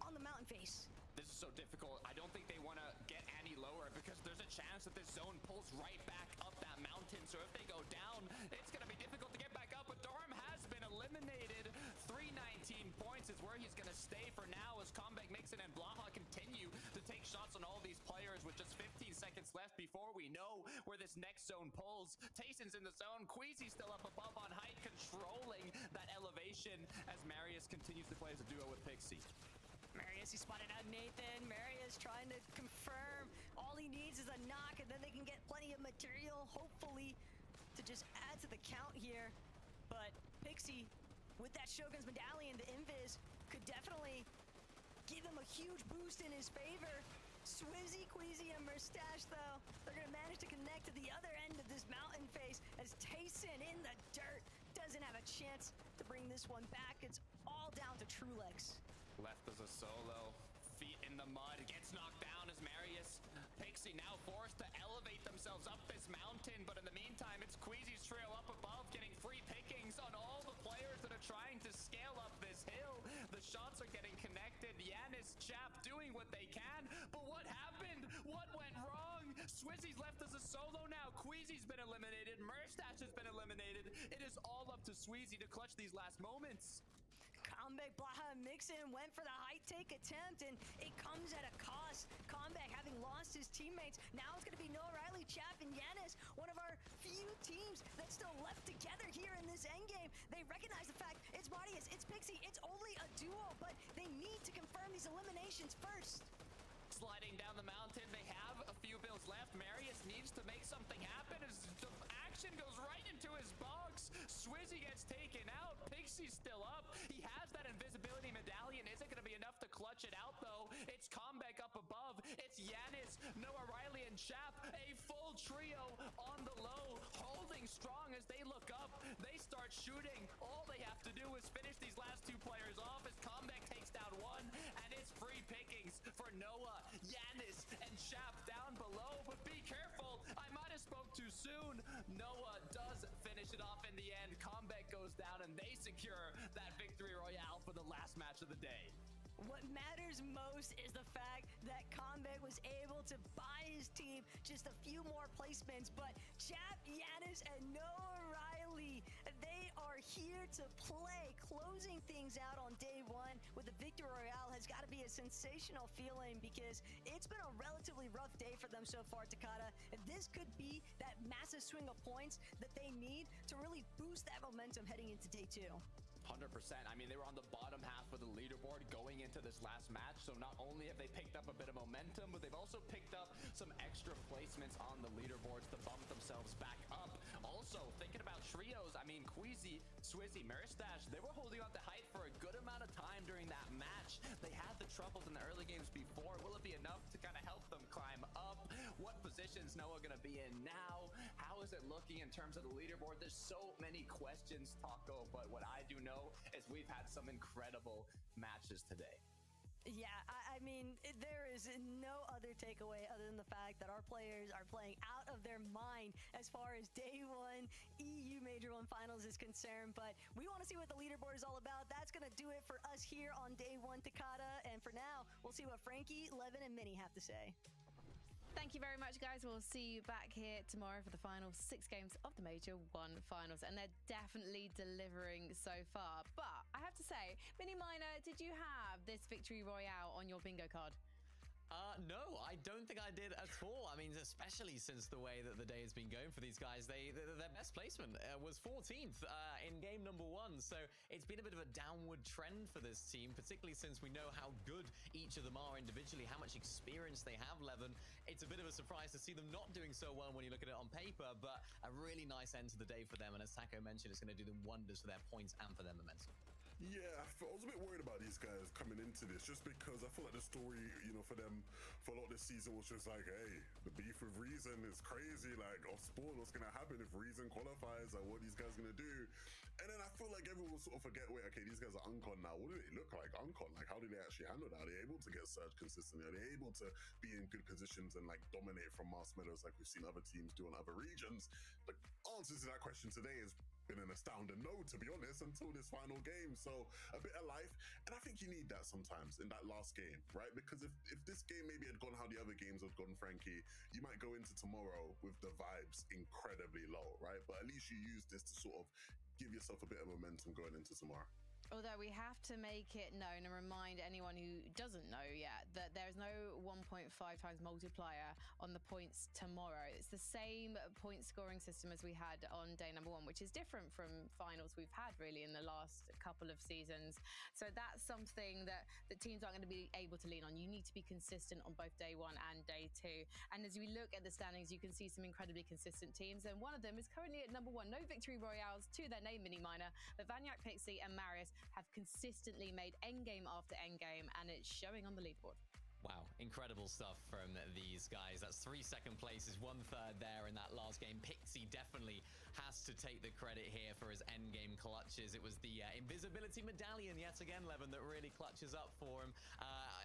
on the mountain face. This is so difficult. I don't think they want to get any lower because there's a chance that this zone pulls right back up that mountain. So if they go down, it's going to be difficult to get back up. But Darm has been eliminated. 319 points is where he's going to stay for now as Comeback, Mixon, and Blaha continue to take shots on all these players with just 15 seconds left before we know where this next zone pulls. Tayson's in the zone. Queasy still up above on height, controlling that elevation as Marius continues to play as a duo with Pixie. Marius, he spotted out Nathan. Marius trying to confirm. All he needs is a knock, and then they can get plenty of material, hopefully, to just add to the count here. But Pixie, with that Shogun's medallion, the Invis, could definitely give him a huge boost in his favor. Swizzy, Queasy, and Merstash, though, they're going to manage to connect to the other end of this mountain face as Tayson in the dirt doesn't have a chance to bring this one back. It's all down to Truelex. Left as a solo, feet in the mud, gets knocked down as Marius. Pixie now forced to elevate themselves up this mountain, but in the meantime, it's Queasy's trio up above, getting free pickings on all the players that are trying to scale up this hill. The shots are getting connected. Yanis, Chap doing what they can, but what happened? What went wrong? Swizzy's left as a solo now. Queasy's been eliminated. Merstash has been eliminated. It is all up to Sweezy to clutch these last moments. Comeback, Blaha, and Mixon went for the high take attempt, and it comes at a cost. Comeback having lost his teammates. Now it's going to be Noah Riley, Chap, and Yanis, one of our few teams that's still left together here in this endgame. They recognize the fact it's Marius, it's Pixie, it's only a duo, but they need to confirm these eliminations first. Sliding down the mountain, they have a few builds left. Marius needs to make something happen as the action goes right into his box. Swizzy gets taken out. Pixie's still up. He has that invisibility medallion. Isn't going to be enough to clutch it out, though. It's Comeback up above. It's Yanis, Noah Riley, and Chap. A full trio on the low, holding strong as they look up. They start shooting. All they have to do is finish these last two players off as Comeback takes down one, and it's free pickings for Noah, Yanis, and Chap down below. But be careful, I might have spoke too soon. Noah does finish it off in the end. Comeback goes down, and they secure that victory royale for the last match of the day. What matters most is the fact that Comeback was able to buy his team just a few more placements, but Chap, Yanis, and Noah Riley, they are here to play, closing things out on day one with the Victory Royale has got to be a sensational feeling because it's been a relatively rough day for them so far, Takada, and this could be that massive swing of points that they need to really boost that momentum heading into day two. 100%. I mean, they were on the bottom half of the leaderboard going into this last match. So not only have they picked up a bit of momentum, but they've also picked up some extra placements on the leaderboards to bump themselves back up. Also, thinking about trios, I mean, Queasy, Swizzy, Maristache, they were holding on to height for a good amount of time during that match. They had the troubles in the early games before. Will it be enough to kind of help them climb up? What position's Noah going to be in now? How is it looking in terms of the leaderboard? There's so many questions, Taco, but what I do know is we've had some incredible matches today. Yeah, I mean, there is no other takeaway other than the fact that our players are playing out of their mind as far as day one EU Major 1 Finals is concerned, but we want to see what the leaderboard is all about. That's going to do it for us here on day one, Takada, and for now, we'll see what Frankie, Levin, and Minnie have to say. Thank you very much, guys. We'll see you back here tomorrow for the final 6 games of the Major 1 Finals, and they're definitely delivering so far. But I have to say, Mini Miner, did you have this Victory Royale on your bingo card? No, I don't think I did at all. I mean, especially since the way that the day has been going for these guys, their best placement was 14th in game number 1. So it's been a bit of a downward trend for this team, particularly since we know how good each of them are individually, how much experience they have, Levin. It's a bit of a surprise to see them not doing so well when you look at it on paper, but a really nice end to the day for them. And as Taco mentioned, it's going to do them wonders for their points and for their momentum. Yeah, I was a bit worried about these guys coming into this just because I feel like the story, you know, for them for a lot of this season was just like, hey, the beef with Reason is crazy. Like, off spawn, what's going to happen if Reason qualifies? Like, what are these guys going to do? And then I feel like everyone will sort of forget, wait, okay, these guys are Uncon now. What do they look like? Uncon, like, how do they actually handle that? Are they able to get Surge consistently? Are they able to be in good positions and, like, dominate from Marshmallows like we've seen other teams do in other regions? The answer to that question today has been an astounding no, to be honest, until this final game. So a bit of life, and I think you need that sometimes in that last game, right? Because if this game maybe had gone how the other games had gone, Frankie, you might go into tomorrow with the vibes incredibly low, right? But at least you use this to sort of give yourself a bit of momentum going into tomorrow. Although we have to make it known and remind anyone who doesn't know yet that there is no 1.5 times multiplier on the points tomorrow. It's the same point scoring system as we had on day number 1, which is different from finals we've had really in the last couple of seasons. So that's something that teams aren't going to be able to lean on. You need to be consistent on both day 1 and day 2. And as we look at the standings, you can see some incredibly consistent teams. And one of them is currently at number 1. No Victory Royales to their name, Mini Miner, but Vaniac, Pixie and Marius have consistently made endgame after endgame, and it's showing on the leaderboard. Wow, incredible stuff from these guys. That's 3 second places, 1/3 there in that last game. Pixie definitely has to take the credit here for his endgame clutches. It was the invisibility medallion yet again, Levin, that really clutches up for him.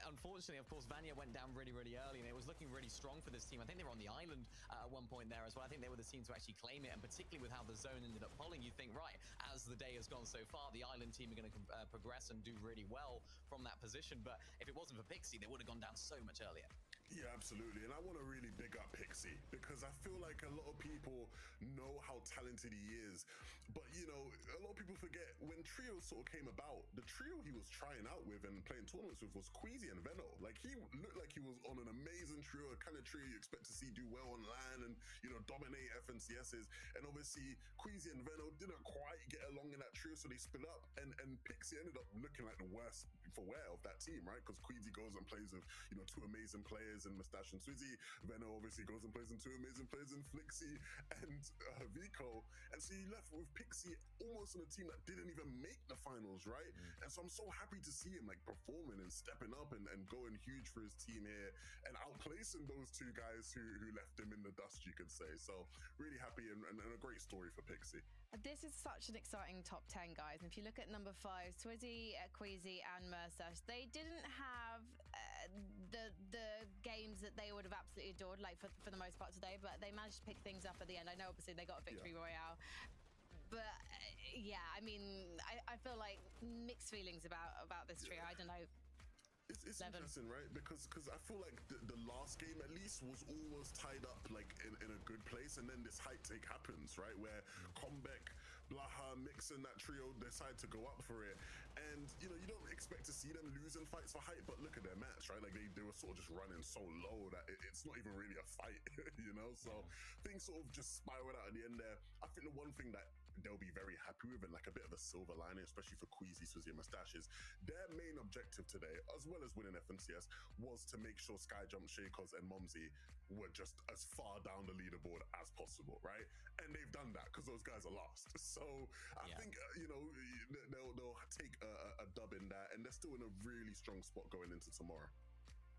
Unfortunately, of course, Vanya went down really, really early, and it was looking really strong for this team. I think they were on the island at one point there as well. I think they were the team to actually claim it, and particularly with how the zone ended up polling, you think, right, as the day has gone so far, the island team are going to progress and do really well from that position. But if it wasn't for Pixie, they would have gone down so much earlier. Yeah, absolutely. And I want to really big up Pixie because I feel like a lot of people know how talented he is. But, you know, a lot of people forget when Trio sort of came about, the trio he was trying out with and playing tournaments with was Queasy and Veno. Like, he looked like he was on an amazing trio, a kind of trio you expect to see do well on LAN and, you know, dominate FNCSs. And obviously, Queasy and Veno didn't quite get along in that trio, so they split up. And Pixie ended up looking like the worst for wear of that team, right? Because Queasy goes and plays with, you know, two amazing players in Mustache and Swizzy. Veno obviously goes and plays with two amazing players in Flixie and Vico. And so you left with Pixie almost on a team that didn't even make the finals, right? And so I'm so happy to see him like performing and stepping up and going huge for his team here and outplacing those two guys who left him in the dust, you could say. So really happy and a great story for Pixie. This is such an exciting top 10, guys. And if you look at number 5, Swizzy, Queasy, and Mersash, they didn't have the games that they would have absolutely adored, like for the most part today, but they managed to pick things up at the end. I know, obviously, they got a victory royale. But yeah, I mean, I feel like mixed feelings about this trio. I don't know. It's interesting, right? Because I feel like the last game at least was almost tied up like in a good place, and then this height take happens, right? Where Comeback, Blaha, Mixon, that trio decide to go up for it, and you know you don't expect to see them losing fights for height, but look at their match, right? Like they were sort of just running so low that it's not even really a fight, you know. So things sort of just spiraled out at the end there. I think the one thing that they'll be very happy with and like a bit of a silver lining, especially for Queasy, Swizzy, and Mustache, is their main objective today, as well as winning FNCS, was to make sure Skyjump, Shakos, and Momsy were just as far down the leaderboard as possible, right? And they've done that because those guys are lost. So I think you know they'll take a dub in that, and they're still in a really strong spot going into tomorrow.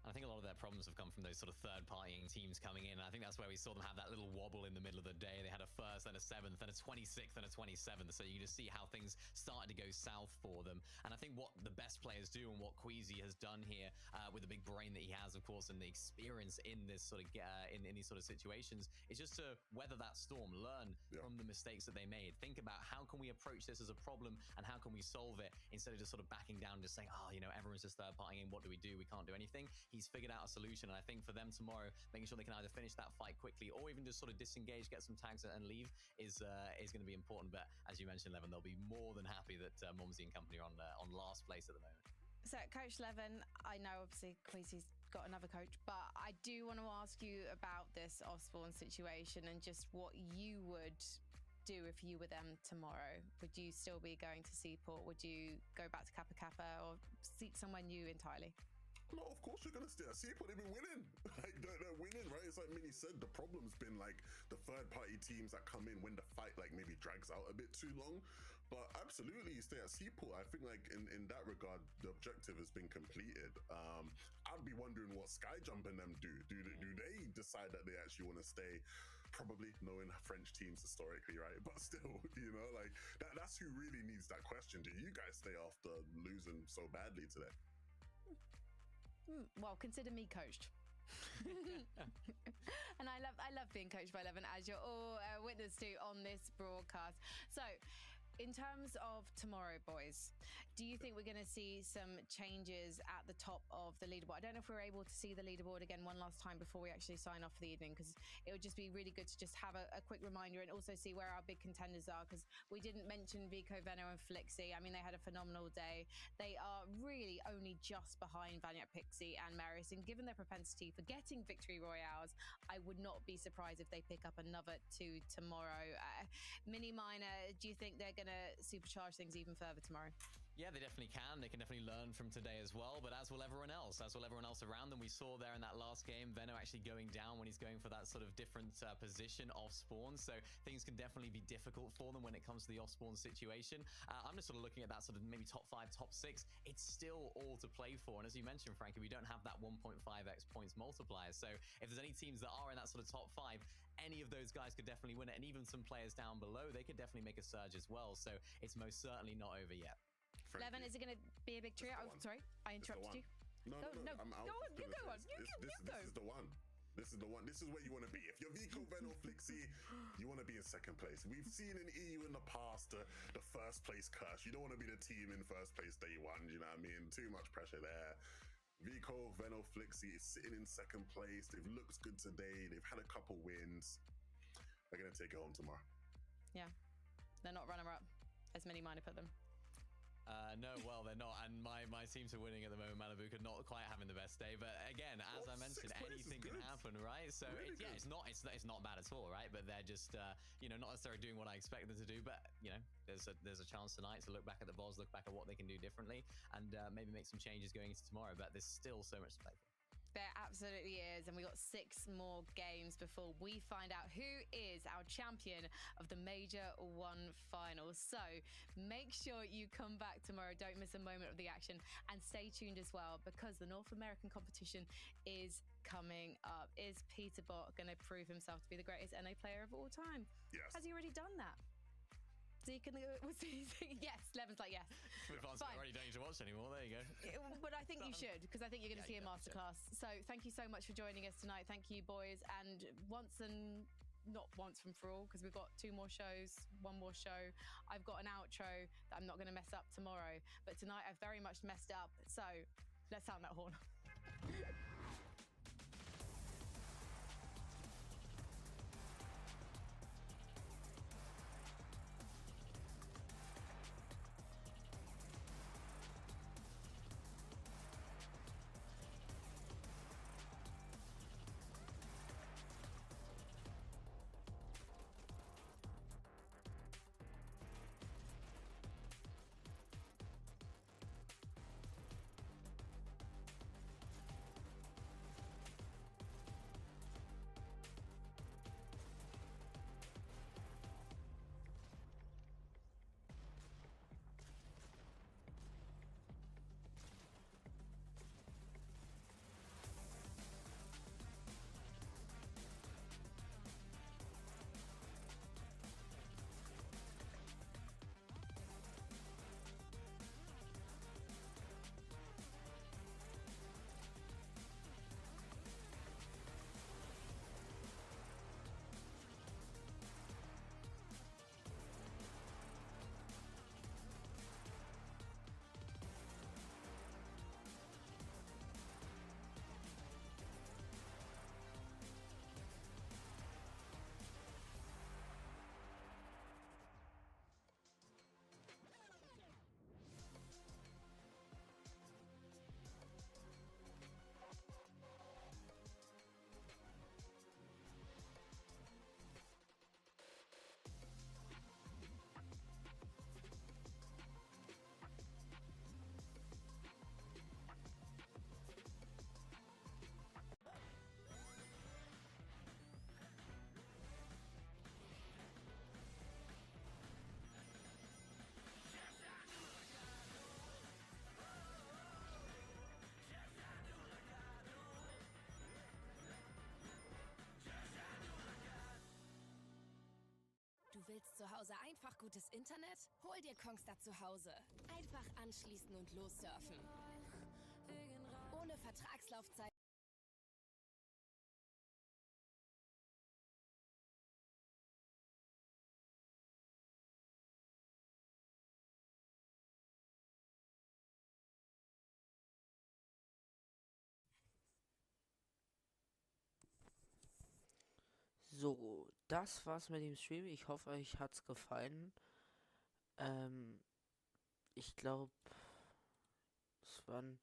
I think a lot of their problems have come from those sort of third-partying teams coming in. And I think that's where we saw them have that little wobble in the middle of the day. They had a first, then a 7th, then a 26th, then a 27th. So you can just see how things started to go south for them. And I think what the best players do and what Queasy has done here with the big brain that he has, of course, and the experience in this sort of in these sort of situations is just to weather that storm, learn from the mistakes that they made. Think about how can we approach this as a problem and how can we solve it instead of just sort of backing down, just saying, oh, you know, everyone's just third-partying. What do? We can't do anything. He's figured out a solution, and I think for them tomorrow, making sure they can either finish that fight quickly or even just sort of disengage, get some tags and leave is going to be important. But as you mentioned, Levin, they'll be more than happy that Momsy and company are on last place at the moment. So, Coach Levin, I know obviously Queasy's got another coach, but I do want to ask you about this Osborne situation and just what you would do if you were them tomorrow. Would you still be going to Seaport? Would you go back to Kappa Kappa or seek somewhere new entirely? No, of course you're gonna stay at Seaport. They've been winning. Like they're winning, right? It's like Minnie said, the problem's been like the third-party teams that come in when the fight like maybe drags out a bit too long. But absolutely, you stay at Seaport. I think like in that regard, the objective has been completed. I'd be wondering what Skyjump and them do. Do they decide that they actually want to stay? Probably, knowing French teams historically, right? But still, you know, like that's who really needs that question. Do you guys stay after losing so badly today? Well, consider me coached. And I love being coached by Levin, as you're all witness to on this broadcast. So, in terms of tomorrow, boys, do you think we're going to see some changes at the top of the leaderboard? I don't know if we're able to see the leaderboard again one last time before we actually sign off for the evening, because it would just be really good to just have a quick reminder and also see where our big contenders are, because we didn't mention Vico, Veno, and Flixie. I mean, they had a phenomenal day. They are really only just behind Vanya, Pixie, and Marius, and given their propensity for getting victory royales, I would not be surprised if they pick up another 2 tomorrow. Mini Minor, do you think they're going to supercharge things even further tomorrow? Yeah, they definitely can. They can definitely learn from today as well, but as will everyone else. As will everyone else around them. We saw there in that last game, Veno actually going down when he's going for that sort of different position off spawn, so things can definitely be difficult for them when it comes to the off spawn situation. I'm just sort of looking at that sort of maybe top 5, top 6. It's still all to play for, and as you mentioned, Frankie, we don't have that 1.5x points multiplier, so if there's any teams that are in that sort of top 5, any of those guys could definitely win it, and even some players down below, they could definitely make a surge as well, so it's most certainly not over yet. Levin, is it going to be a big trio? Oh, sorry, I interrupted you. No. Go on, you go on. You go. This is the one. This is the one. This is where you want to be. If you're Vico, Veno, Flixie, you want to be in second place. We've seen in EU in the past the first place curse. You don't want to be the team in first place day one. You know what I mean? Too much pressure there. Vico, Veno, Flixie is sitting in second place. They've looked good today. They've had a couple wins. They're going to take it home tomorrow. Yeah. They're not runner-up, as Mini Minor put them. No, well, they're not. And my teams are winning at the moment. Malibu could not quite having the best day. But again, as I mentioned, anything can happen, right? So it's not bad at all, right? But they're just, not necessarily doing what I expect them to do. But, there's a chance tonight to look back at the VOZ, look back at what they can do differently, and maybe make some changes going into tomorrow. But there's still so much to play for. There absolutely is, and we got 6 more games before we find out who is our champion of the Major 1 Finals. So make sure you come back tomorrow, don't miss a moment of the action, and stay tuned as well, because the North American competition is coming up. Is Peterbot going to prove himself to be the greatest NA player of all time? Yes. Has he already done that? So you can, yes, Levin's like, yes. I already don't need to watch anymore. There you go. But I think you should, because I think you're going to see a masterclass. So thank you so much for joining us tonight. Thank you, boys. And not once and for all, because we've got 2 more shows, 1 more show. I've got an outro that I'm not going to mess up tomorrow. But tonight I've very much messed up. So let's sound that horn. Du willst zu Hause einfach gutes Internet? Hol dir Kongstar zu Hause. Einfach anschließen und lossurfen. Ohne Vertragslaufzeit. So, das war's mit dem Stream. Ich hoffe, euch hat's gefallen. Ich glaube, es waren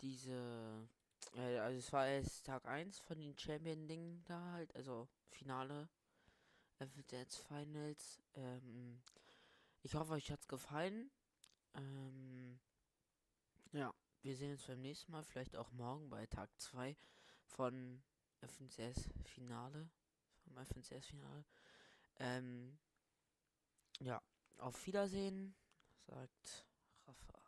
also es war erst Tag 1 von den Champion-Dingen da halt, also Finale, FNCS Finals. Ich hoffe, euch hat's gefallen. Ja, wir sehen uns beim nächsten Mal, vielleicht auch morgen bei Tag 2 von FNCS Finale. Vom FNCS Finale. Ja, auf Wiedersehen, sagt Rafa.